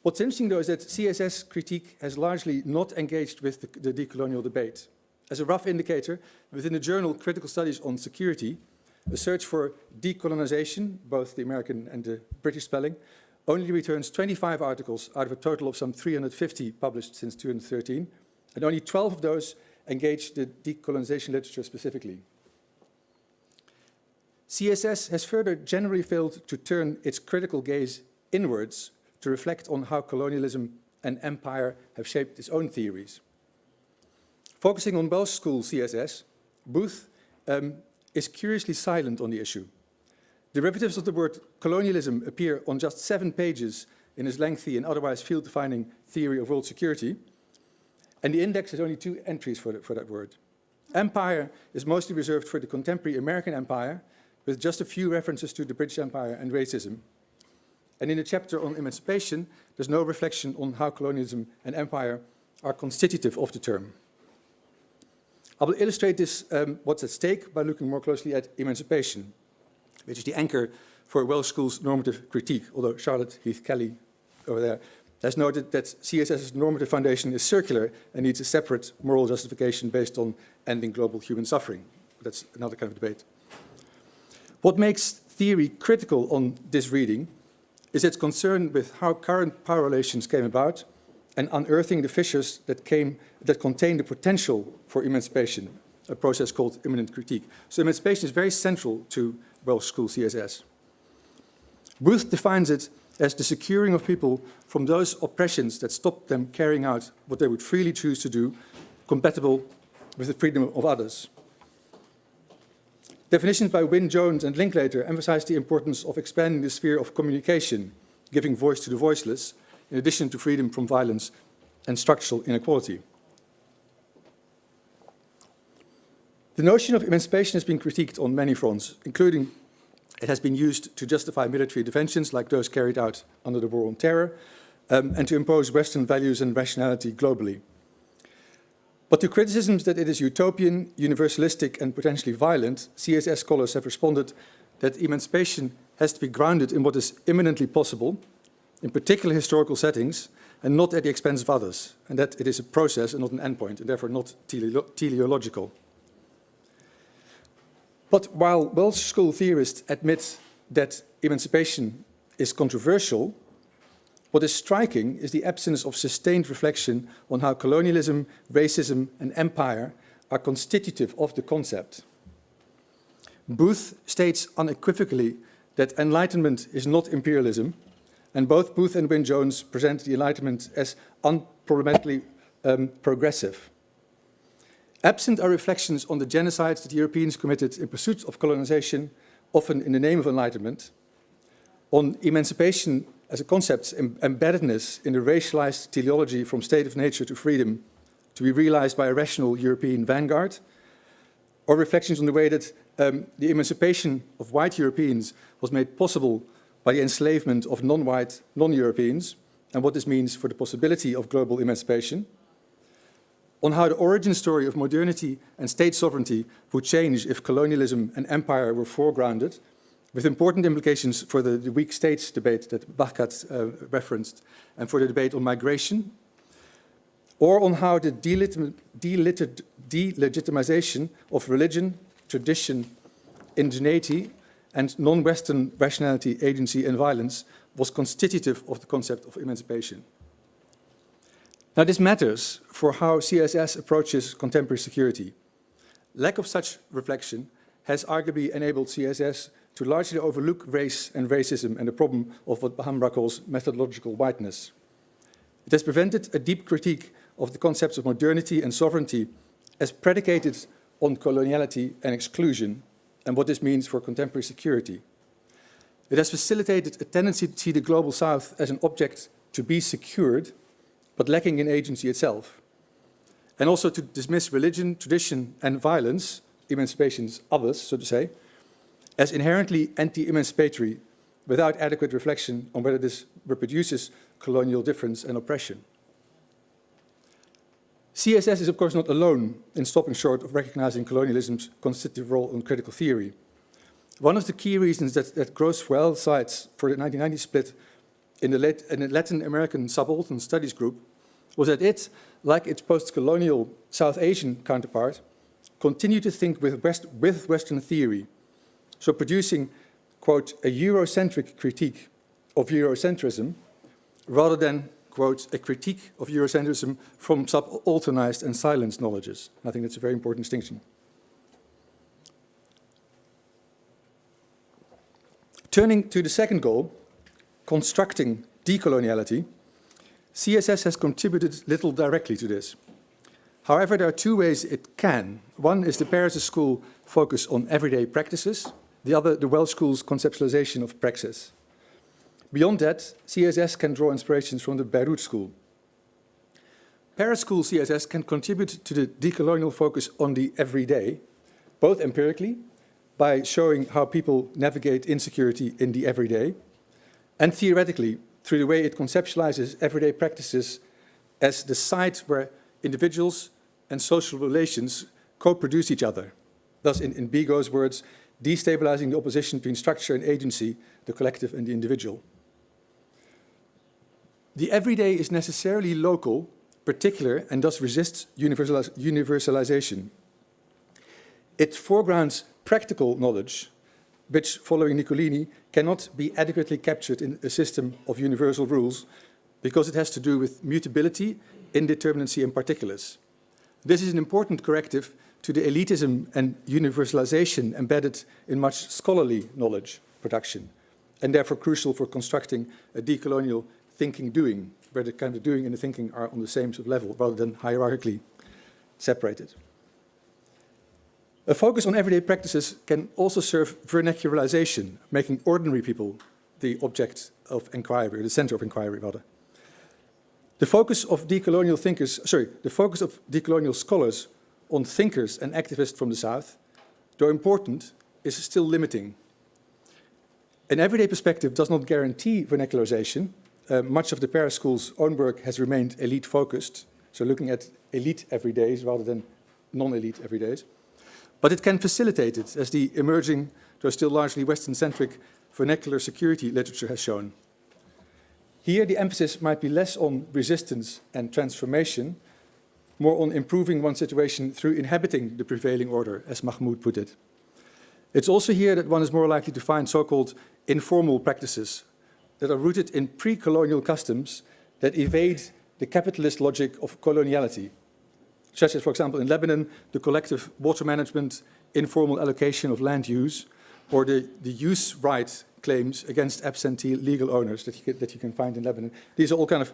What's interesting, though, is that CSS critique has largely not engaged with the decolonial debate. As a rough indicator, within the journal Critical Studies on Security, a search for decolonization, both the American and the British spelling, only returns 25 articles out of a total of some 350 published since 2013, and only 12 of those engage the decolonization literature specifically. CSS has further generally failed to turn its critical gaze inwards to reflect on how colonialism and empire have shaped its own theories. Focusing on Welsh school CSS, Booth is curiously silent on the issue. Derivatives of the word colonialism appear on just 7 pages in his lengthy and otherwise field-defining theory of world security, and the index has only 2 entries for that word. Empire is mostly reserved for the contemporary American empire, with just a few references to the British Empire and racism. And in the chapter on emancipation, there's no reflection on how colonialism and empire are constitutive of the term. I will illustrate this, what's at stake, by looking more closely at emancipation, which is the anchor for Welsh School's normative critique, although Charlotte Heath-Kelly over there has noted that CSS's normative foundation is circular and needs a separate moral justification based on ending global human suffering. That's another kind of debate. What makes theory critical on this reading is its concern with how current power relations came about and unearthing the fissures that contain the potential for emancipation, a process called immanent critique. So emancipation is very central to Welsh School CSS. Booth defines it as the securing of people from those oppressions that stop them carrying out what they would freely choose to do, compatible with the freedom of others. Definitions by Wynne, Jones, and Linklater emphasize the importance of expanding the sphere of communication, giving voice to the voiceless, in addition to freedom from violence and structural inequality. The notion of emancipation has been critiqued on many fronts, including it has been used to justify military interventions like those carried out under the war on terror, and to impose Western values and rationality globally. But to criticisms that it is utopian, universalistic, and potentially violent, CSS scholars have responded that emancipation has to be grounded in what is imminently possible, in particular historical settings, and not at the expense of others, and that it is a process and not an endpoint, and therefore not teleological. But while Welsh school theorists admit that emancipation is controversial, what is striking is the absence of sustained reflection on how colonialism, racism, and empire are constitutive of the concept. Booth states unequivocally that enlightenment is not imperialism, and both Booth and Wynne-Jones present the Enlightenment as unproblematically progressive. Absent are reflections on the genocides that Europeans committed in pursuit of colonization, often in the name of enlightenment, on emancipation as a concept's embeddedness in the racialized teleology from state of nature to freedom to be realized by a rational European vanguard, or reflections on the way that the emancipation of white Europeans was made possible by the enslavement of non-white, non-Europeans, and what this means for the possibility of global emancipation, on how the origin story of modernity and state sovereignty would change if colonialism and empire were foregrounded, with important implications for the weak states debate that Bahgat referenced, and for the debate on migration, or on how the delegitimization of religion, tradition, indigeneity, and non-Western rationality, agency, and violence was constitutive of the concept of emancipation. Now, this matters for how CSS approaches contemporary security. Lack of such reflection has arguably enabled CSS to largely overlook race and racism and the problem of what Bahambra calls methodological whiteness. It has prevented a deep critique of the concepts of modernity and sovereignty as predicated on coloniality and exclusion, and what this means for contemporary security. It has facilitated a tendency to see the Global South as an object to be secured, but lacking in agency itself, and also to dismiss religion, tradition, and violence, emancipation's others, so to say, as inherently anti-emancipatory, without adequate reflection on whether this reproduces colonial difference and oppression. CSS is, of course, not alone in stopping short of recognizing colonialism's constitutive role in critical theory. One of the key reasons that Grosswell cites for the 1990 split in the Latin American Subaltern Studies group was that it, like its post-colonial South Asian counterpart, continued to think with Western theory, so producing, quote, a Eurocentric critique of Eurocentrism, rather than, quote, a critique of Eurocentrism from subalternized and silenced knowledges. I think that's a very important distinction. Turning to the second goal, constructing decoloniality, CSS has contributed little directly to this. However, there are two ways it can. One is the Paris School focus on everyday practices, the other, the Welsh School's conceptualization of praxis. Beyond that, CSS can draw inspirations from the Beirut School. Paris School CSS can contribute to the decolonial focus on the everyday, both empirically, by showing how people navigate insecurity in the everyday, and theoretically, through the way it conceptualizes everyday practices as the site where individuals and social relations co-produce each other. Thus, in Bigo's words, destabilizing the opposition between structure and agency, the collective and the individual. The everyday is necessarily local, particular, and thus resists universalization. It foregrounds practical knowledge, which, following Nicolini, cannot be adequately captured in a system of universal rules because it has to do with mutability, indeterminacy, and particulars. This is an important corrective to the elitism and universalization embedded in much scholarly knowledge production, and therefore crucial for constructing a decolonial thinking-doing, where the kind of doing and the thinking are on the same sort of level rather than hierarchically separated. A focus on everyday practices can also serve vernacularization, making ordinary people the object of inquiry, or the center of inquiry, rather. The focus of decolonial scholars on thinkers and activists from the South, though important, is still limiting. An everyday perspective does not guarantee vernacularization. Much of the Paris School's own work has remained elite-focused, so looking at elite everydays rather than non-elite everydays. But it can facilitate it, as the emerging, though still largely Western-centric, vernacular security literature has shown. Here, the emphasis might be less on resistance and transformation, more on improving one's situation through inhabiting the prevailing order, as Mahmoud put it. It's also here that one is more likely to find so-called informal practices that are rooted in pre-colonial customs that evade the capitalist logic of coloniality, such as, for example, in Lebanon, the collective water management, informal allocation of land use, or the use right claims against absentee legal owners that you can find in Lebanon. These are all kind of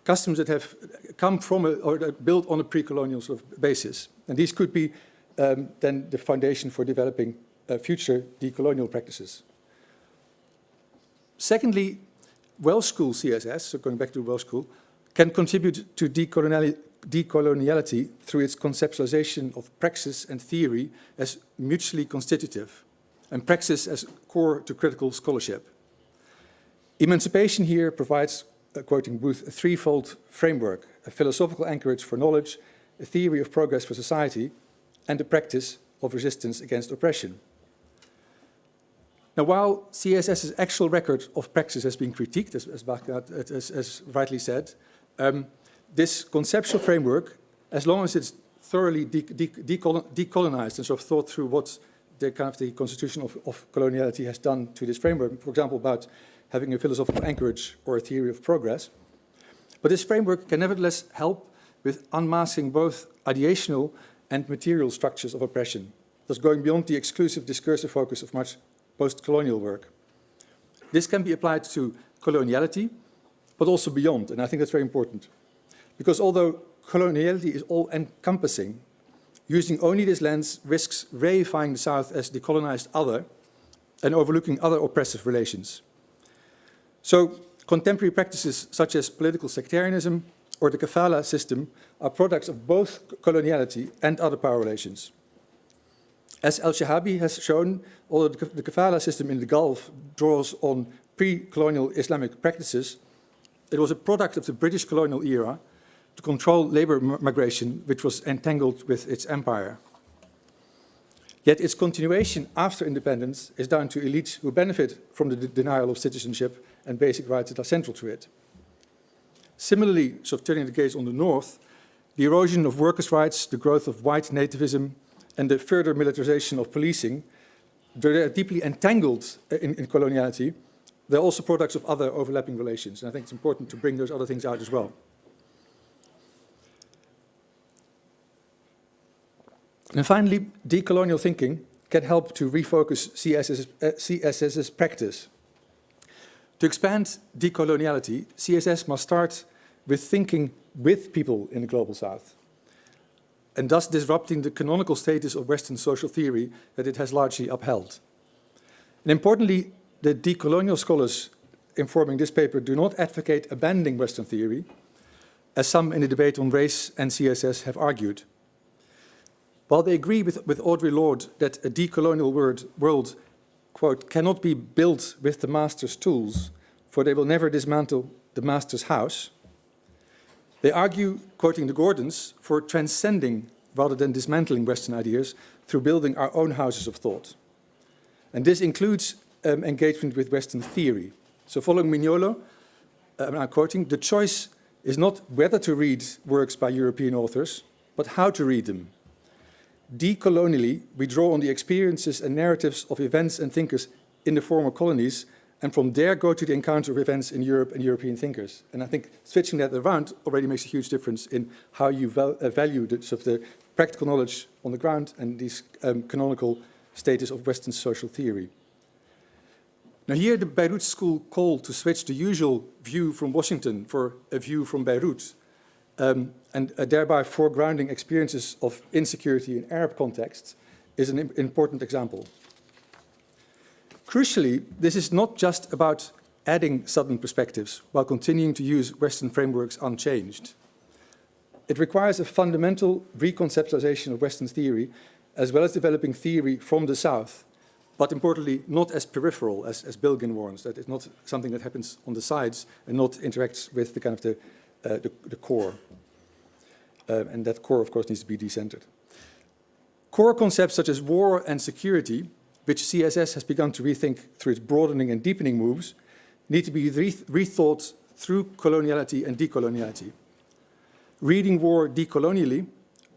customs that have come from or built on a pre-colonial sort of basis. And these could be then the foundation for developing future decolonial practices. Secondly, Welsh School CSS, so going back to Welsh School, can contribute to decoloniality through its conceptualization of praxis and theory as mutually constitutive, and praxis as core to critical scholarship. Emancipation here provides, quoting Booth, a threefold framework: a philosophical anchorage for knowledge, a theory of progress for society, and a practice of resistance against oppression. Now, while CSS's actual record of praxis has been critiqued, as Bahgat has rightly said, this conceptual framework, as long as it's thoroughly decolonized and sort of thought through what the constitution of coloniality has done to this framework, for example, about having a philosophical anchorage or a theory of progress. But this framework can nevertheless help with unmasking both ideational and material structures of oppression, thus going beyond the exclusive discursive focus of much post-colonial work. This can be applied to coloniality, but also beyond, and I think that's very important. Because although coloniality is all-encompassing, using only this lens risks reifying the South as the colonized other and overlooking other oppressive relations. So contemporary practices such as political sectarianism or the kafala system are products of both coloniality and other power relations. As al-Shahabi has shown, although the kafala system in the Gulf draws on pre-colonial Islamic practices, it was a product of the British colonial era to control labor migration, which was entangled with its empire. Yet its continuation after independence is down to elites who benefit from the denial of citizenship and basic rights that are central to it. Similarly, so turning the gaze on the North, the erosion of workers' rights, the growth of white nativism, and the further militarization of policing, they're deeply entangled in coloniality. They're also products of other overlapping relations, and I think it's important to bring those other things out as well. And finally, decolonial thinking can help to refocus CSS's practice. To expand decoloniality, CSS must start with thinking with people in the Global South, and thus disrupting the canonical status of Western social theory that it has largely upheld. And importantly, the decolonial scholars informing this paper do not advocate abandoning Western theory, as some in the debate on race and CSS have argued. While they agree with Audre Lorde that a decolonial world, quote, cannot be built with the master's tools, for they will never dismantle the master's house, they argue, quoting the Gordons, for transcending rather than dismantling Western ideas through building our own houses of thought. And this includes engagement with Western theory. So following Mignolo, I'm quoting, the choice is not whether to read works by European authors, but how to read them. Decolonially, we draw on the experiences and narratives of events and thinkers in the former colonies, and from there go to the encounter of events in Europe and European thinkers. And I think switching that around already makes a huge difference in how you value the practical knowledge on the ground and these canonical status of Western social theory. Now here the Beirut school called to switch the usual view from Washington for a view from Beirut, and thereby foregrounding experiences of insecurity in Arab contexts is an important example. Crucially, this is not just about adding Southern perspectives while continuing to use Western frameworks unchanged. It requires a fundamental reconceptualization of Western theory, as well as developing theory from the South, but importantly, not as peripheral, as Bilgin warns, that it's not something that happens on the sides and not interacts with the core. and that core, of course, needs to be decentered. Core concepts such as war and security, which CSS has begun to rethink through its broadening and deepening moves, need to be rethought through coloniality and decoloniality. Reading war decolonially,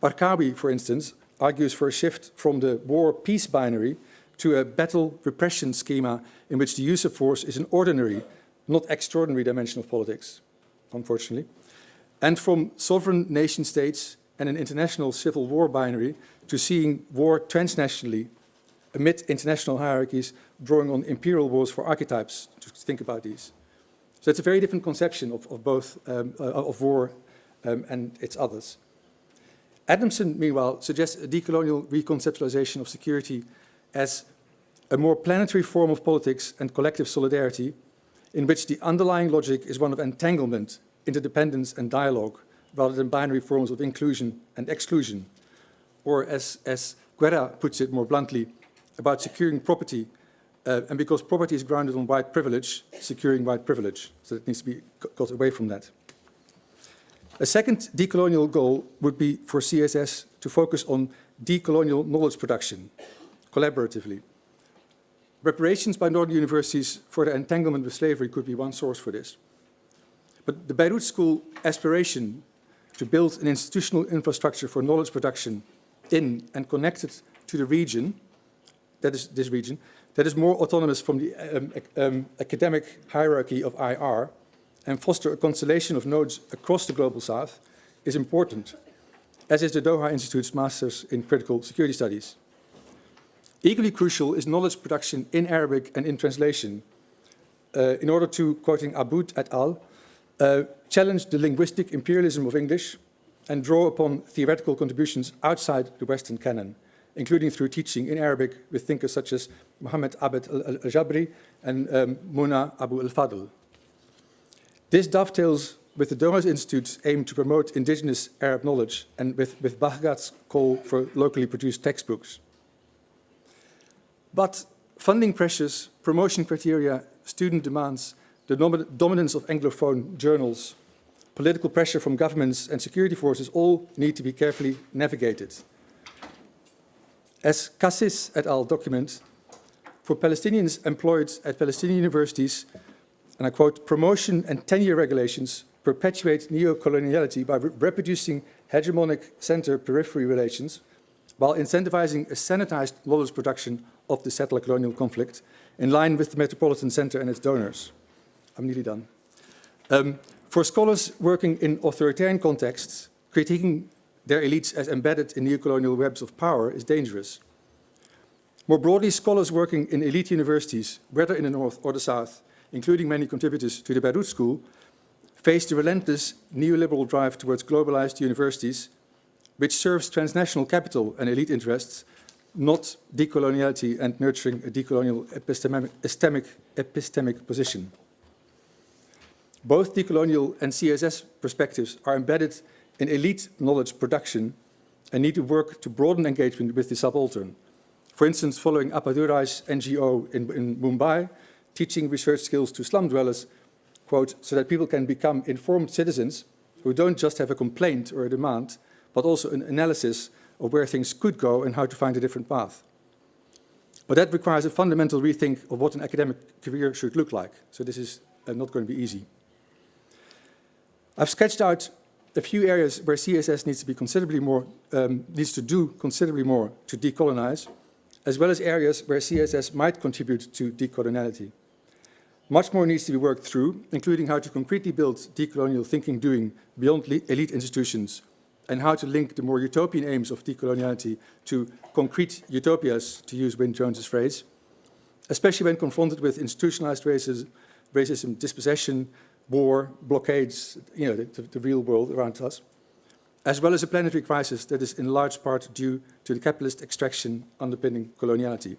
Barkawi, for instance, argues for a shift from the war-peace binary to a battle-repression schema in which the use of force is an ordinary, not extraordinary dimension of politics, unfortunately, and from sovereign nation-states and an international civil war binary to seeing war transnationally amid international hierarchies, drawing on imperial wars for archetypes to think about these. So it's a very different conception of both of war and its others. Adamson, meanwhile, suggests a decolonial reconceptualization of security as a more planetary form of politics and collective solidarity in which the underlying logic is one of entanglement, interdependence and dialogue, rather than binary forms of inclusion and exclusion. Or as Guerra puts it more bluntly, about securing property, and because property is grounded on white privilege, securing white privilege. So it needs to be got away from that. A second decolonial goal would be for CSS to focus on decolonial knowledge production, collaboratively. Reparations by Northern universities for their entanglement with slavery could be one source for this. But the Beirut School aspiration to build an institutional infrastructure for knowledge production in and connected to the region, that is this region, that is more autonomous from the academic hierarchy of IR and foster a constellation of nodes across the Global South is important, as is the Doha Institute's Masters in Critical Security Studies. Equally crucial is knowledge production in Arabic and in translation, in order to, quoting Aboud et al., challenge the linguistic imperialism of English and draw upon theoretical contributions outside the Western canon, including through teaching in Arabic with thinkers such as Muhammad Abd al-Jabri and Muna Abu al-Fadl. This dovetails with the Doha Institute's aim to promote indigenous Arab knowledge and with Bahgat's call for locally produced textbooks. But funding pressures, promotion criteria, student demands, the dominance of Anglophone journals, political pressure from governments and security forces all need to be carefully navigated. As Cassis et al. Document, for Palestinians employed at Palestinian universities, and I quote, promotion and tenure regulations perpetuate neo-coloniality by reproducing hegemonic center-periphery relations while incentivizing a sanitized knowledge production of the settler-colonial conflict in line with the Metropolitan Center and its donors. I'm nearly done. For scholars working in authoritarian contexts, critiquing their elites as embedded in neocolonial webs of power is dangerous. More broadly, scholars working in elite universities, whether in the North or the South, including many contributors to the Beirut School, face the relentless neoliberal drive towards globalized universities, which serves transnational capital and elite interests, not decoloniality and nurturing a decolonial epistemic position. Both decolonial and CSS perspectives are embedded in elite knowledge production and need to work to broaden engagement with the subaltern. For instance, following Appadurai's NGO in Mumbai, teaching research skills to slum dwellers, quote, so that people can become informed citizens who don't just have a complaint or a demand, but also an analysis of where things could go and how to find a different path. But that requires a fundamental rethink of what an academic career should look like. So this is not going to be easy. I've sketched out a few areas where CSS needs to be considerably more, needs to do considerably more to decolonize, as well as areas where CSS might contribute to decoloniality. Much more needs to be worked through, including how to concretely build decolonial thinking doing beyond elite institutions, and how to link the more utopian aims of decoloniality to concrete utopias, to use Wyn Jones's phrase, especially when confronted with institutionalized racism, dispossession, war, blockades, you know, the real world around us, as well as a planetary crisis that is in large part due to the capitalist extraction underpinning coloniality.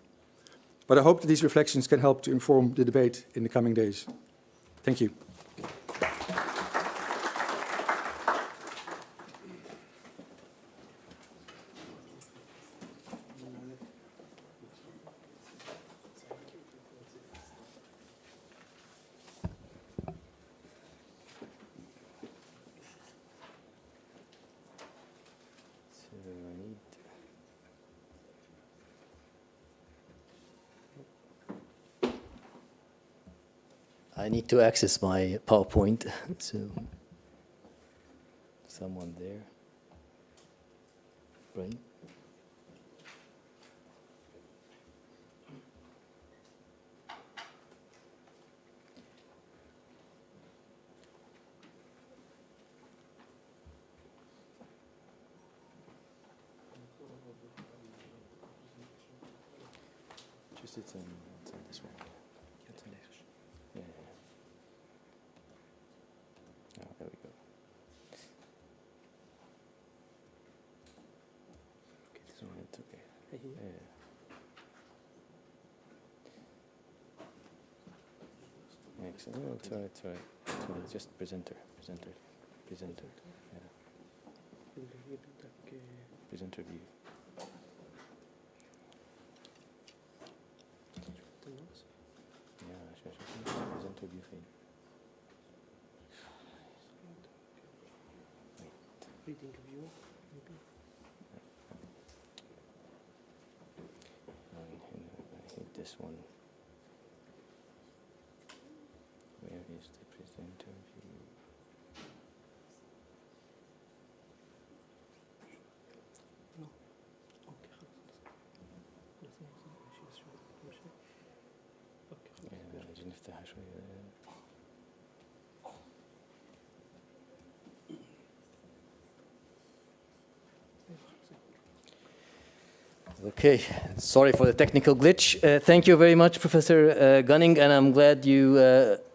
But I hope that these reflections can help to inform the debate in the coming days. Thank you. I need to access my PowerPoint. So, someone there. Right. Just it's in this one. It's in this. Yeah. Oh, there we go. Okay, this one. It's okay. Yeah. Excellent. No, it's all right. It's all right. It's all right. Just presenter. Yeah. Presenter view. Yeah, sure. Presenter view thing. Reading view, maybe. I hit this one. Where is the presenter view? No. Okay, خلاص. عايزين نفتحها شوية. Okay, sorry for the technical glitch. Thank you very much, Professor Gunning, and I'm glad you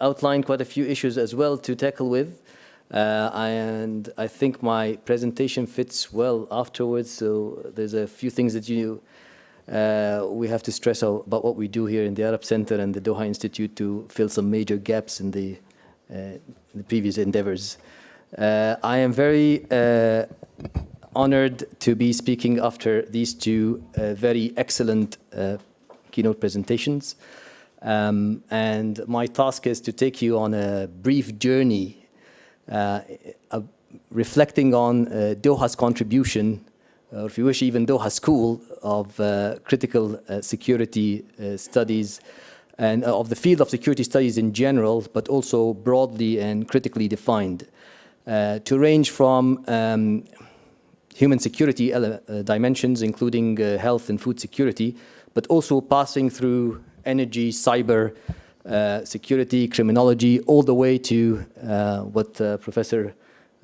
outlined quite a few issues as well to tackle with. And I think my presentation fits well afterwards, so there's a few things that we have to stress about what we do here in the Arab Center and the Doha Institute to fill some major gaps in the previous endeavors. I am very honored to be speaking after these two very excellent keynote presentations. And my task is to take you on a brief journey reflecting on Doha's contribution, or if you wish, even Doha School of critical security studies and of the field of security studies in general, but also broadly and critically defined, to range from human security dimensions, including health and food security, but also passing through energy, cyber security, criminology, all the way to what Professor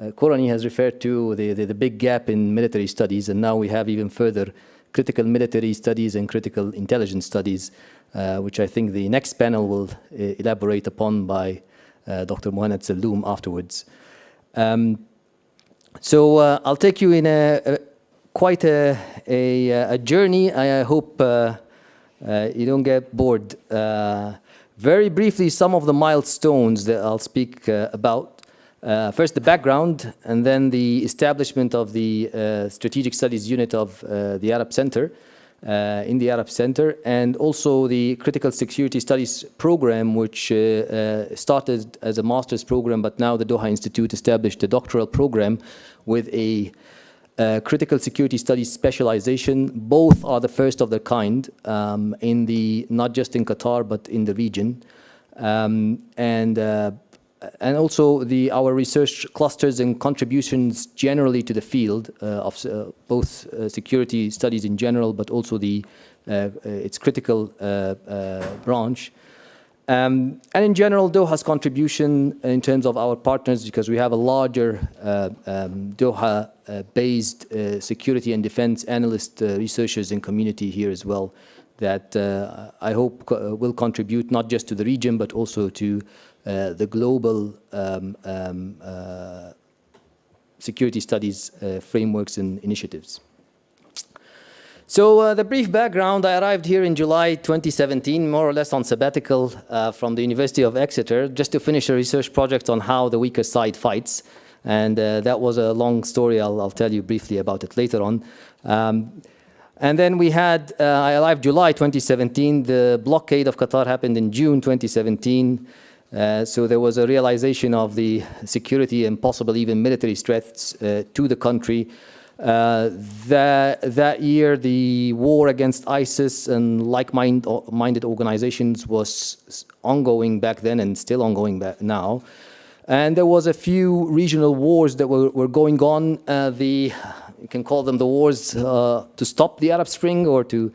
Korany has referred to, the big gap in military studies, and now we have even further critical military studies and critical intelligence studies, which I think the next panel will elaborate upon by Dr. Mohamed Salloum afterwards. So I'll take you in quite a journey. I hope you don't get bored. Very briefly, some of the milestones that I'll speak about. First, the background, and then the establishment of the Strategic Studies Unit of the Arab Center, in the Arab Center, and also the Critical Security Studies program, which started as a master's program, but now the Doha Institute established a doctoral program with a critical security studies specialization. Both are the first of their kind not just in Qatar, but in the region. And also our research clusters and contributions generally to the field of both security studies in general, but also its critical branch. And in general, Doha's contribution in terms of our partners, because we have a larger Doha-based security and defense analyst, researchers and community here as well, that I hope will contribute not just to the region, but also to the global security studies frameworks and initiatives. So the brief background, I arrived here in July 2017, more or less on sabbatical from the University of Exeter, just to finish a research project on how the weaker side fights. And that was a long story. I'll tell you briefly about it later on. And then we had, I arrived July 2017, the blockade of Qatar happened in June 2017. So there was a realization of the security and possible even military threats to the country. That year, the war against ISIS and like-minded organizations was ongoing back then and still ongoing back now. And there was a few regional wars that were going on. You can call them the wars to stop the Arab Spring or to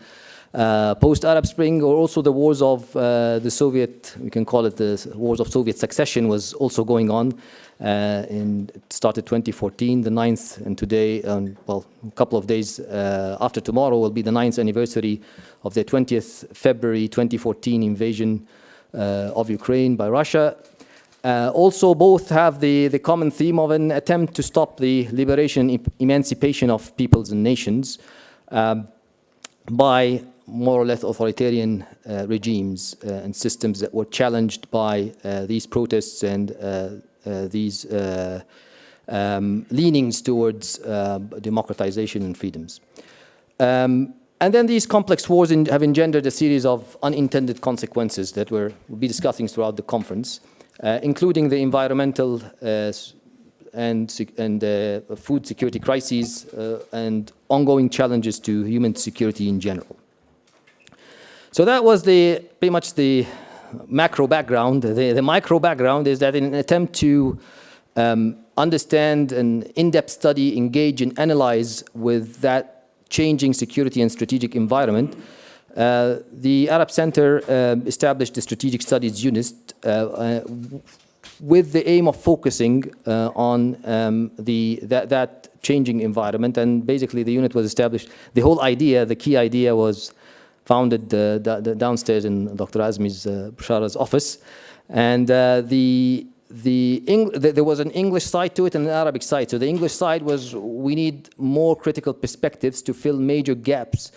post-Arab Spring, or also the wars of the Soviet, we can call it the wars of Soviet succession, was also going on. It started 2014, the 9th, and today, well, a couple of days after tomorrow will be the 9th anniversary of the 20th February 2014 invasion of Ukraine by Russia. Also, both have the common theme of an attempt to stop the liberation, emancipation of peoples and nations by more or less authoritarian regimes and systems that were challenged by these protests and these leanings towards democratization and freedoms. And then these complex wars have engendered a series of unintended consequences that we'll be discussing throughout the conference, including the environmental and food security crises and ongoing challenges to human security in general. So that was pretty much the macro background. The micro background is that in an attempt to understand an in-depth study, engage and analyze with that changing security and strategic environment, the Arab Center established the Strategic Studies Unit with the aim of focusing on that changing environment. And basically the unit was established, the whole idea, the key idea was founded downstairs in Dr. Azmi's Bashara's office. And there was an English side to it and an Arabic side. So the English side was, we need more critical perspectives to fill major gaps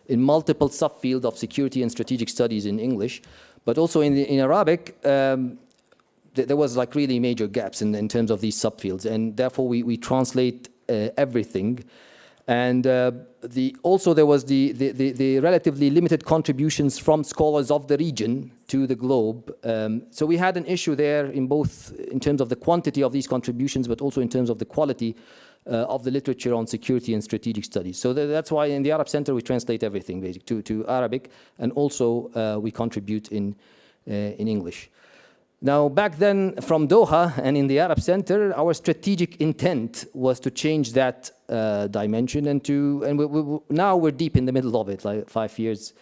in multiple subfields of security and strategic studies in English. But also in Arabic, there was like really major gaps in terms of these subfields. And therefore we translate everything. And also there was the relatively limited contributions from scholars of the region to the globe. So we had an issue there in terms of the quantity of these contributions, but also in terms of the quality of the literature on security and strategic studies. So that's why in the Arab Center we translate everything basically to Arabic, and also we contribute in English. Now, back then from Doha and in the Arab Center, our strategic intent was to change that dimension now we're deep in the middle of it, like 5 years,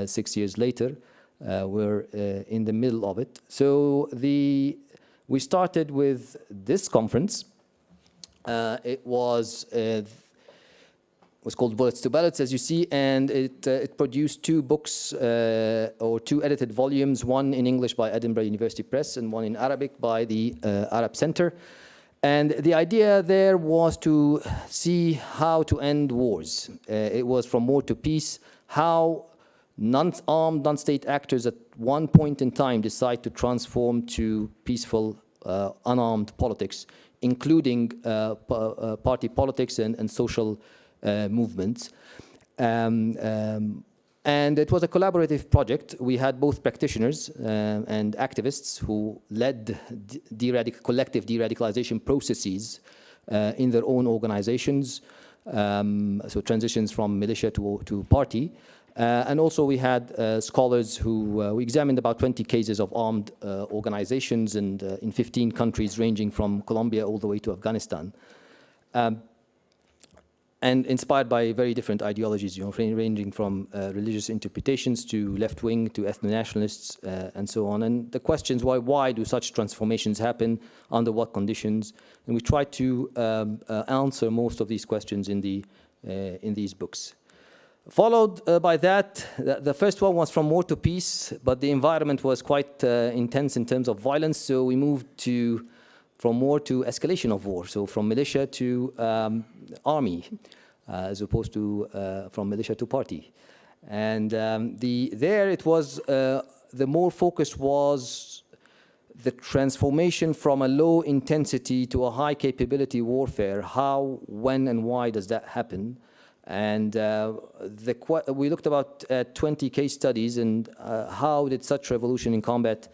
6 years later, we're in the middle of it. So we started with this conference. It was called Bullets to Ballots, as you see, and it produced 2 books or 2 edited volumes, one in English by Edinburgh University Press and one in Arabic by the Arab Center. And the idea there was to see how to end wars. It was from war to peace, how non-armed, non-state actors at one point in time decide to transform to peaceful, unarmed politics, including party politics and social movements. And it was a collaborative project. We had both practitioners and activists who led collective de-radicalization processes in their own organizations, so transitions from militia to party. And also we had scholars who, we examined about 20 cases of armed organizations and in 15 countries ranging from Colombia all the way to Afghanistan. And inspired by very different ideologies, ranging from religious interpretations to left-wing to ethno-nationalists and so on. And the questions, why do such transformations happen, under what conditions? And we try to answer most of these questions in these books. Followed by that, the first one was From War to Peace, but the environment was quite intense in terms of violence, so we moved from war to escalation of war, so from militia to army, as opposed to from militia to party. And there it was, the more focus was the transformation from a low intensity to a high capability warfare. How, when, and why does that happen? And we looked about 20 case studies and how did such revolution in combat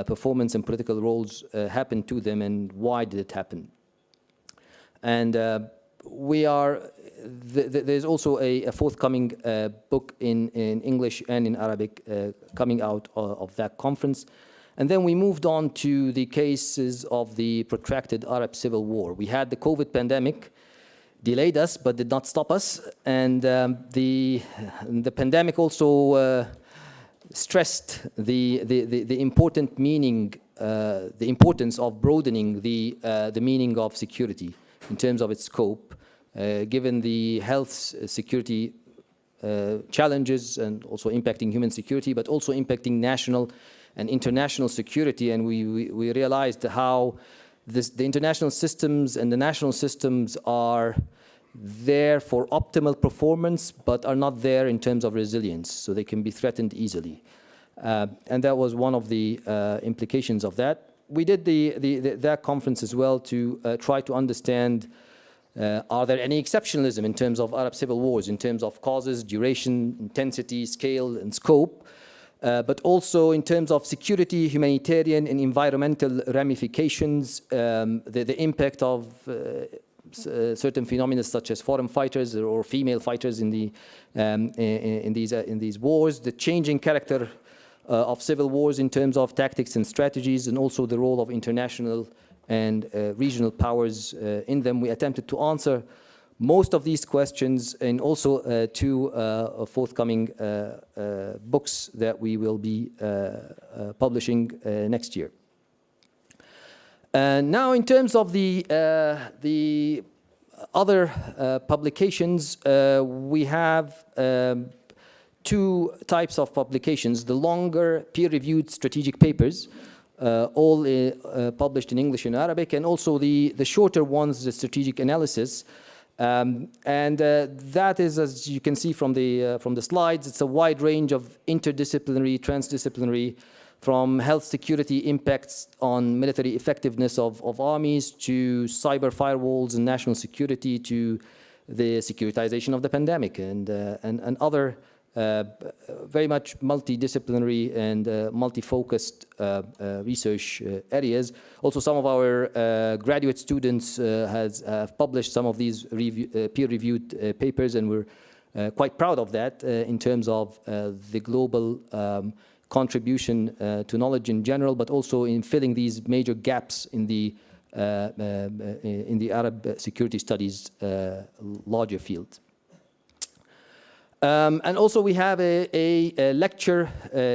performance and political roles happen to them, and why did it happen? And we are, there's also a forthcoming book in English and in Arabic coming out of that conference. And then we moved on to the cases of the protracted Arab civil war. We had the COVID pandemic, delayed us, but did not stop us. And the pandemic also stressed the important meaning, the importance of broadening the meaning of security in terms of its scope, given the health security challenges and also impacting human security, but also impacting national and international security. And we realized how the international systems and the national systems are there for optimal performance, but are not there in terms of resilience, so they can be threatened easily. And that was one of the implications of that. We did that conference as well to try to understand, are there any exceptionalism in terms of Arab civil wars, in terms of causes, duration, intensity, scale, and scope, but also in terms of security, humanitarian, and environmental ramifications, the impact of certain phenomena such as foreign fighters or female fighters in these wars, the changing character of civil wars in terms of tactics and strategies, and also the role of international and regional powers in them. We attempted to answer most of these questions, and also two forthcoming books that we will be publishing next year. Now, in terms of the other publications, we have two types of publications: the longer peer-reviewed strategic papers, all published in English and Arabic, and also the shorter ones, the strategic analysis. That is, as you can see from the slides, it's a wide range of interdisciplinary, transdisciplinary, from health security impacts on military effectiveness of armies, to cyber firewalls and national security, to the securitization of the pandemic, and other very much multidisciplinary and multi-focused research areas. Also, some of our graduate students have published some of these peer-reviewed papers, and we're quite proud of that in terms of the global contribution to knowledge in general, but also in filling these major gaps in the Arab security studies larger field. And also we have a lecture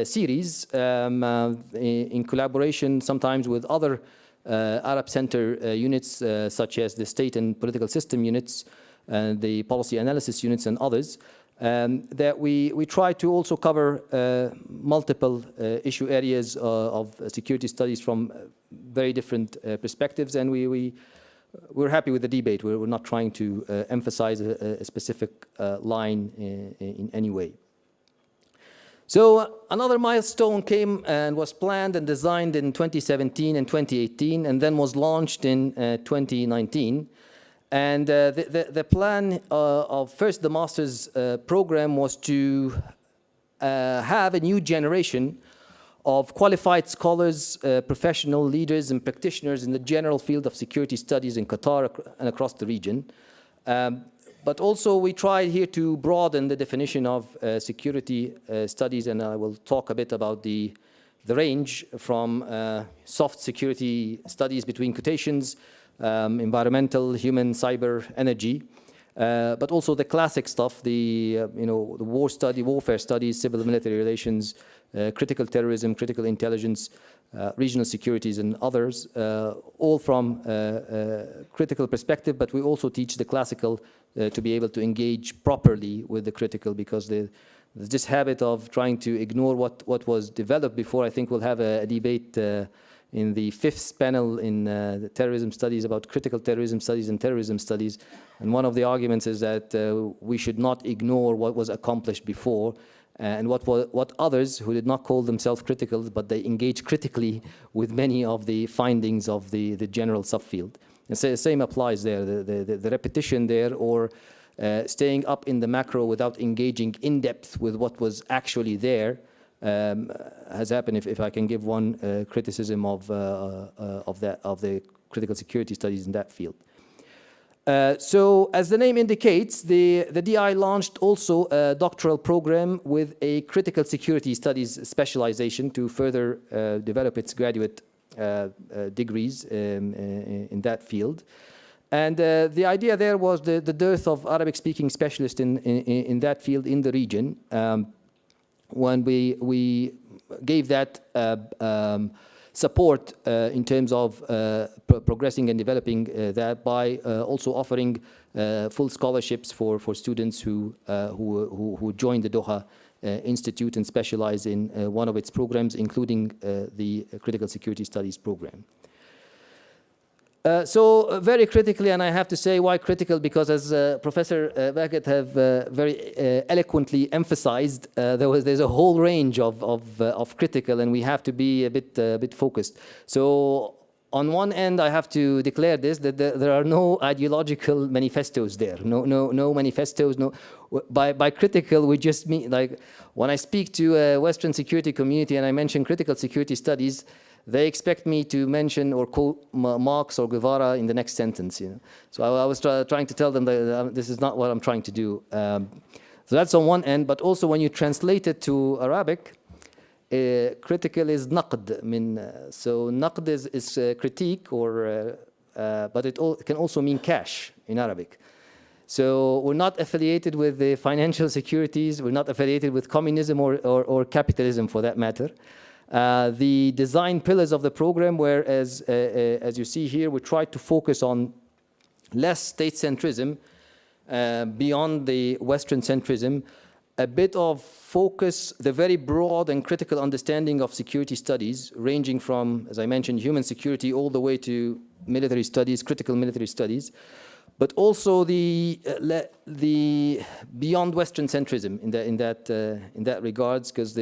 series in collaboration sometimes with other Arab Center units, such as the State and Political System units, the Policy Analysis units, and others, that we try to also cover multiple issue areas of security studies from very different perspectives, and we're happy with the debate. We're not trying to emphasize a specific line in any way. So another milestone came and was planned and designed in 2017 and 2018, and then was launched in 2019. And the plan of first the master's program was to have a new generation of qualified scholars, professional leaders, and practitioners in the general field of security studies in Qatar and across the region. But also we tried here to broaden the definition of security studies, and I will talk a bit about the range from soft security studies between quotations, environmental, human, cyber, energy, but also the classic stuff, the warfare studies, civil and military relations, critical terrorism, critical intelligence, regional securities, and others, all from critical perspective. But we also teach the classical to be able to engage properly with the critical, because there's this habit of trying to ignore what was developed before. I think we'll have a debate in the fifth panel in the terrorism studies about critical terrorism studies and terrorism studies. And one of the arguments is that we should not ignore what was accomplished before, and what others who did not call themselves critical, but they engage critically with many of the findings of the general subfield. And so the same applies there, the repetition there, or staying up in the macro without engaging in depth with what was actually there, has happened. If I can give one criticism of the critical security studies in that field. So as the name indicates, the DI launched also a doctoral program with a critical security studies specialization to further develop its graduate degrees in that field. And the idea there was the dearth of Arabic-speaking specialists in that field in the region. When we gave that support in terms of progressing and developing that by also offering full scholarships for students who joined the Doha Institute and specialize in one of its programs, including the Critical Security Studies program. So very critically, and I have to say why critical, because as Professor Bahgat have very eloquently emphasized, there's a whole range of critical, and we have to be a bit focused. So on one end, I have to declare this, that there are no ideological manifestos there, no manifestos, no. By critical, we just mean, like, when I speak to a Western security community and I mention critical security studies, they expect me to mention or quote Marx or Guevara in the next sentence. You know? So I was trying to tell them that this is not what I'm trying to do. So that's on one end, but also when you translate it to Arabic, critical is naqd. So naqd is critique, or but it can also mean cash in Arabic. So we're not affiliated with the financial securities, we're not affiliated with communism or capitalism for that matter. The design pillars of the program, whereas as you see here, we try to focus on less state centrism, beyond the Western centrism, a bit of focus, the very broad and critical understanding of security studies, ranging from, as I mentioned, human security all the way to military studies, critical military studies, but also the beyond Western centrism in that regards, because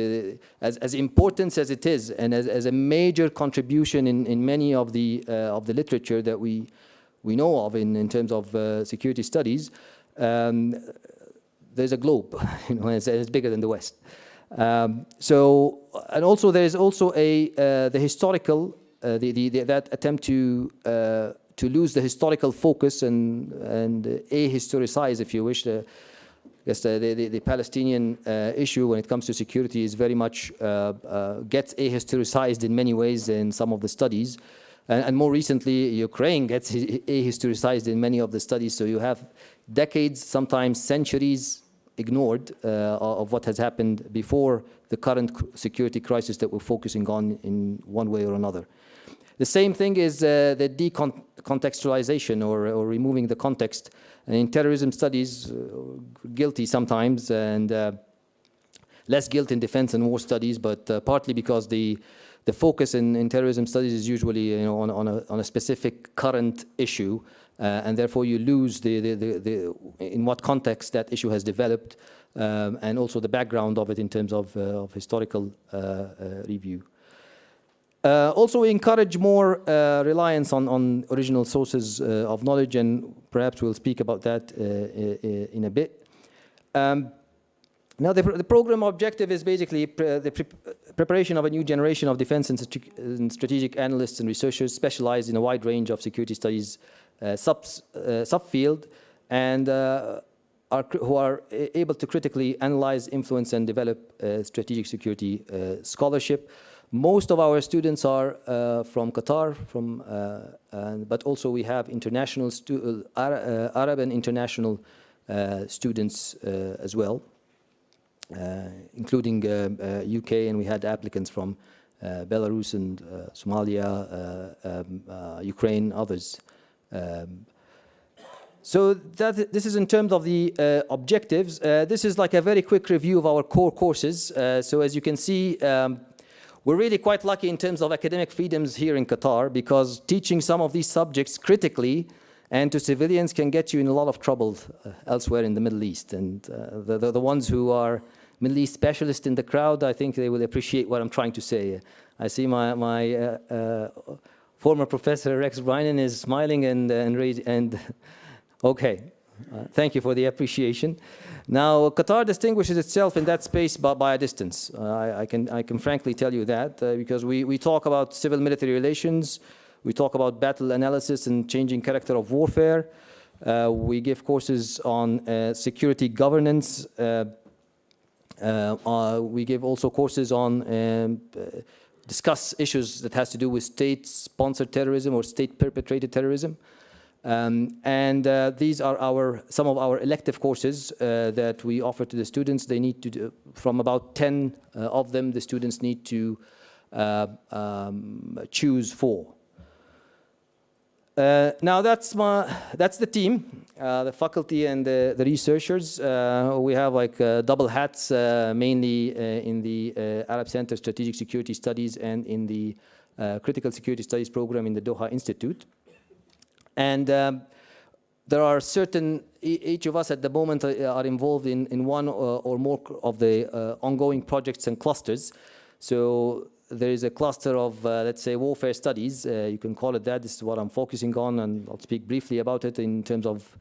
as important as it is, and as a major contribution in many of the literature that we know of in terms of security studies, there's a globe, you know, it's bigger than the West. So, and also there is also the historical that attempt to lose the historical focus and ahistoricize, if you wish. I guess the Palestinian issue when it comes to security is very much gets ahistoricized in many ways in some of the studies. And more recently, Ukraine gets ahistoricized in many of the studies. So you have decades, sometimes centuries ignored of what has happened before the current security crisis that we're focusing on in one way or another. The same thing is the decontextualization or removing the context. And in terrorism studies, guilty sometimes, and less guilt in defense and war studies, but partly because the focus in terrorism studies is usually, you know, on a specific current issue, and therefore you lose in what context that issue has developed, and also the background of it in terms of historical review. Also, we encourage more reliance on original sources of knowledge, and perhaps we'll speak about that in a bit. Now, the program objective is basically the preparation of a new generation of defense and strategic analysts and researchers specialized in a wide range of security studies subfield, and who are able to critically analyze, influence, and develop strategic security scholarship. Most of our students are from Qatar, but also we have international Arab and international students as well, including UK, and we had applicants from Belarus and Somalia, Ukraine, others. So this is in terms of the objectives. This is like a very quick review of our core courses. So as you can see, we're really quite lucky in terms of academic freedoms here in Qatar, because teaching some of these subjects critically and to civilians can get you in a lot of trouble elsewhere in the Middle East. And the ones who are Middle East specialists in the crowd, I think they will appreciate what I'm trying to say. I see my former professor Rex Brynan is smiling and okay. Thank you for the appreciation. Now, Qatar distinguishes itself in that space by a distance. I can frankly tell you that, because we talk about civil-military relations, we talk about battle analysis and changing character of warfare, We give courses on security governance. We give also courses on discuss issues that has to do with state-sponsored terrorism or state-perpetrated terrorism. These are some of our elective courses that we offer to the students. They need to do, from about 10 of them, the students need to choose 4. Now that's the team, the faculty and the researchers. We have like double hats, mainly in the Arab Center Strategic Security Studies and in the Critical Security Studies program in the Doha Institute. And there are certain, each of us at the moment are involved in one or more of the ongoing projects and clusters. So there is a cluster of, let's say, warfare studies. You can call it that. This is what I'm focusing on, and I'll speak briefly about it in terms of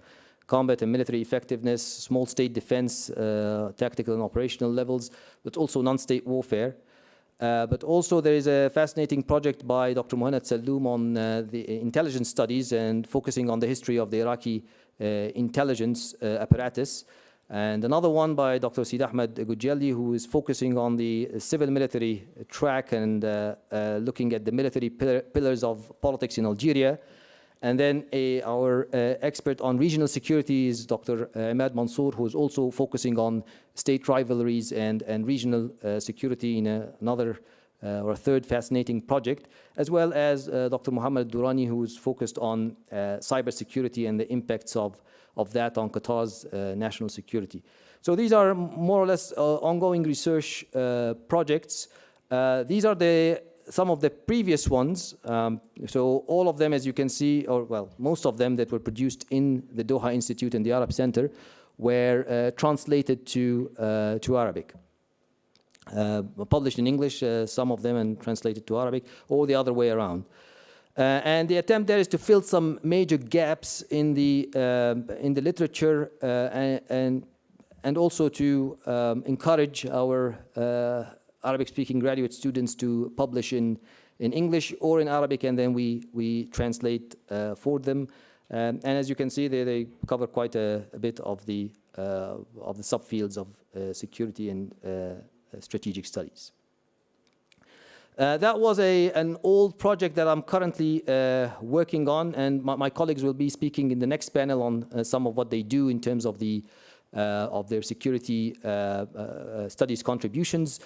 combat and military effectiveness, small state defense, tactical and operational levels, but also non-state warfare. But also there is a fascinating project by Dr. Mohamed Salloum on the intelligence studies and focusing on the history of the Iraqi intelligence apparatus. And another one by Dr. Sid Ahmed Gujelli, who is focusing on the civil-military track and looking at the military pillars of politics in Algeria. And then our expert on regional security is Dr. Ahmad Mansour, who is also focusing on state rivalries and regional security in another or a third fascinating project, as well as Dr. Mohammed Durrani, who is focused on cybersecurity and the impacts of that on Qatar's national security. So these are more or less ongoing research projects. These are some of the previous ones. So all of them, as you can see, or well, most of them that were produced in the Doha Institute and the Arab Center were translated to Arabic. Published in English, some of them, and translated to Arabic, or the other way around. And the attempt there is to fill some major gaps in the literature and also to encourage our Arabic-speaking graduate students to publish in English or in Arabic, and then we translate for them. And as you can see, they cover quite a bit of the subfields of security and strategic studies. That was an old project that I'm currently working on, and my colleagues will be speaking in the next panel on some of what they do in terms of their security studies contributions.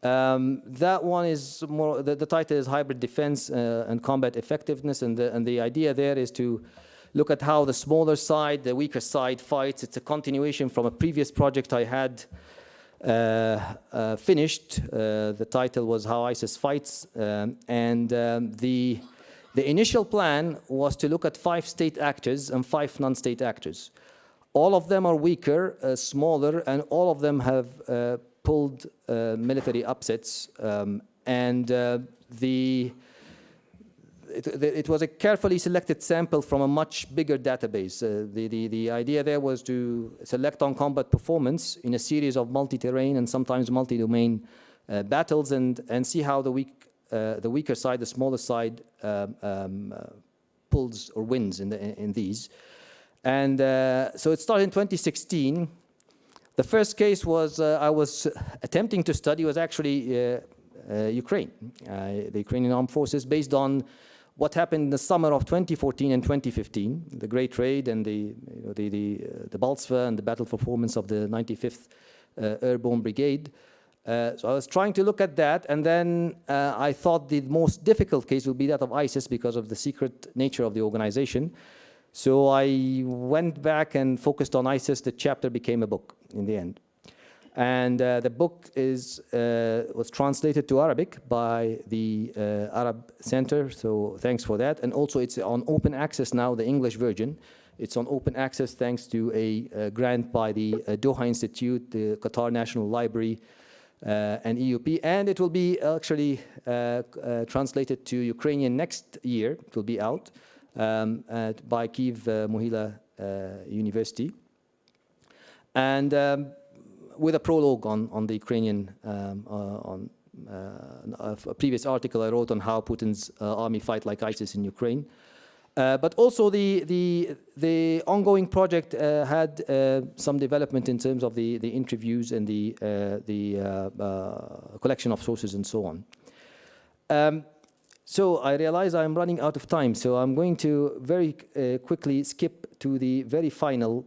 That one is more, the title is Hybrid Defense and Combat Effectiveness, and the idea there is to look at how the smaller side, the weaker side fights. It's a continuation from a previous project I had finished. The title was How ISIS Fights, and the initial plan was to look at 5 state actors and 5 non-state actors. All of them are weaker, smaller, and all of them have pulled military upsets, and it was a carefully selected sample from a much bigger database. The idea there was to select on combat performance in a series of multi-terrain and sometimes multi-domain battles, and see how the weaker side, the smaller side, pulls or wins in these. And so it started in 2016. The first case was I was attempting to study was actually Ukraine, the Ukrainian armed forces, based on what happened in the summer of 2014 and 2015, the Great Raid and the Balsva and the battle performance of the 95th Airborne Brigade. So I was trying to look at that, and then I thought the most difficult case would be that of ISIS because of the secret nature of the organization. So I went back and focused on ISIS. The chapter became a book in the end. And the book was translated to Arabic by the Arab Center, so thanks for that. And also it's on open access now, the English version. It's on open access thanks to a grant by the Doha Institute, the Qatar National Library, and EUP. And it will be actually translated to Ukrainian next year. It will be out by Kyiv Mohila University. And with a prologue on the Ukrainian, on a previous article I wrote on how Putin's army fight like ISIS in Ukraine. But also the ongoing project had some development in terms of the interviews and the collection of sources and so on. So I realize I'm running out of time, so I'm going to very quickly skip to the very final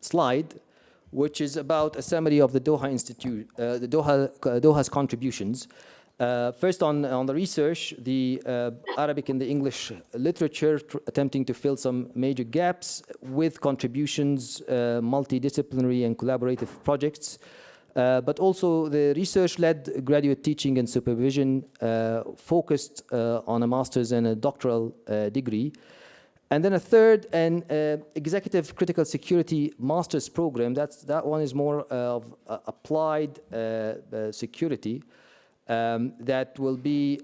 slide, which is about a summary of the Doha Institute, Doha's contributions. First on the research, the Arabic and the English literature, attempting to fill some major gaps with contributions, multidisciplinary and collaborative projects, but also the research-led graduate teaching and supervision focused on a master's and a doctoral degree. And then a third, an executive critical security master's program. That one is more of applied security. That will be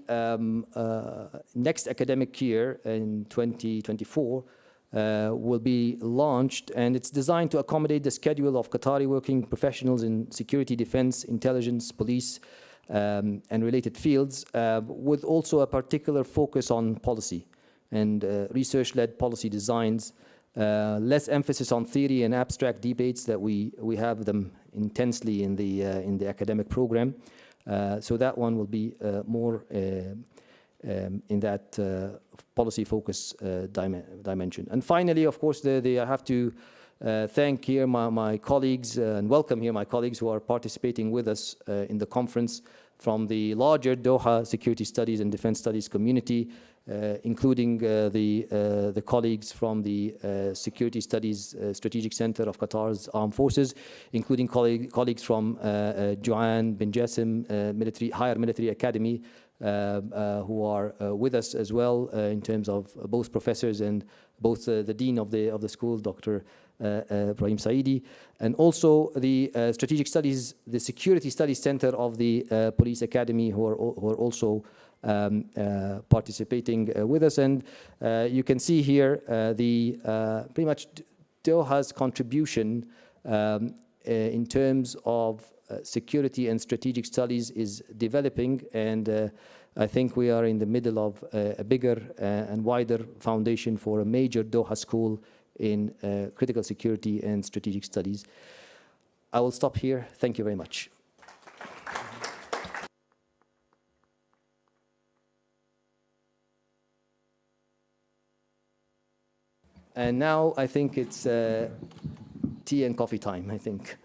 next academic year in 2024 will be launched, and it's designed to accommodate the schedule of Qatari working professionals in security, defense, intelligence, police, and related fields, with also a particular focus on policy and research-led policy designs, less emphasis on theory and abstract debates that we have them intensely in the academic program. So that one will be more in that policy focus dimension. And finally, of course, I have to thank here my colleagues and welcome here my colleagues who are participating with us in the conference from the larger Doha Security Studies and Defense Studies community, including the colleagues from the Security Studies Strategic Center of Qatar's Armed Forces, including colleagues from Juan bin Jassim Higher Military Academy, who are with us as well in terms of both professors and both the dean of the school, Dr. Ibrahim Saidi, and also the Strategic Studies, the Security Studies Center of the Police Academy, who are also participating with us. And you can see here the pretty much Doha's contribution in terms of security and strategic studies is developing, and I think we are in the middle of a bigger and wider foundation for a major Doha school in critical security and strategic studies. I will stop here. Thank you very much. And now I think it's tea and coffee time, I think.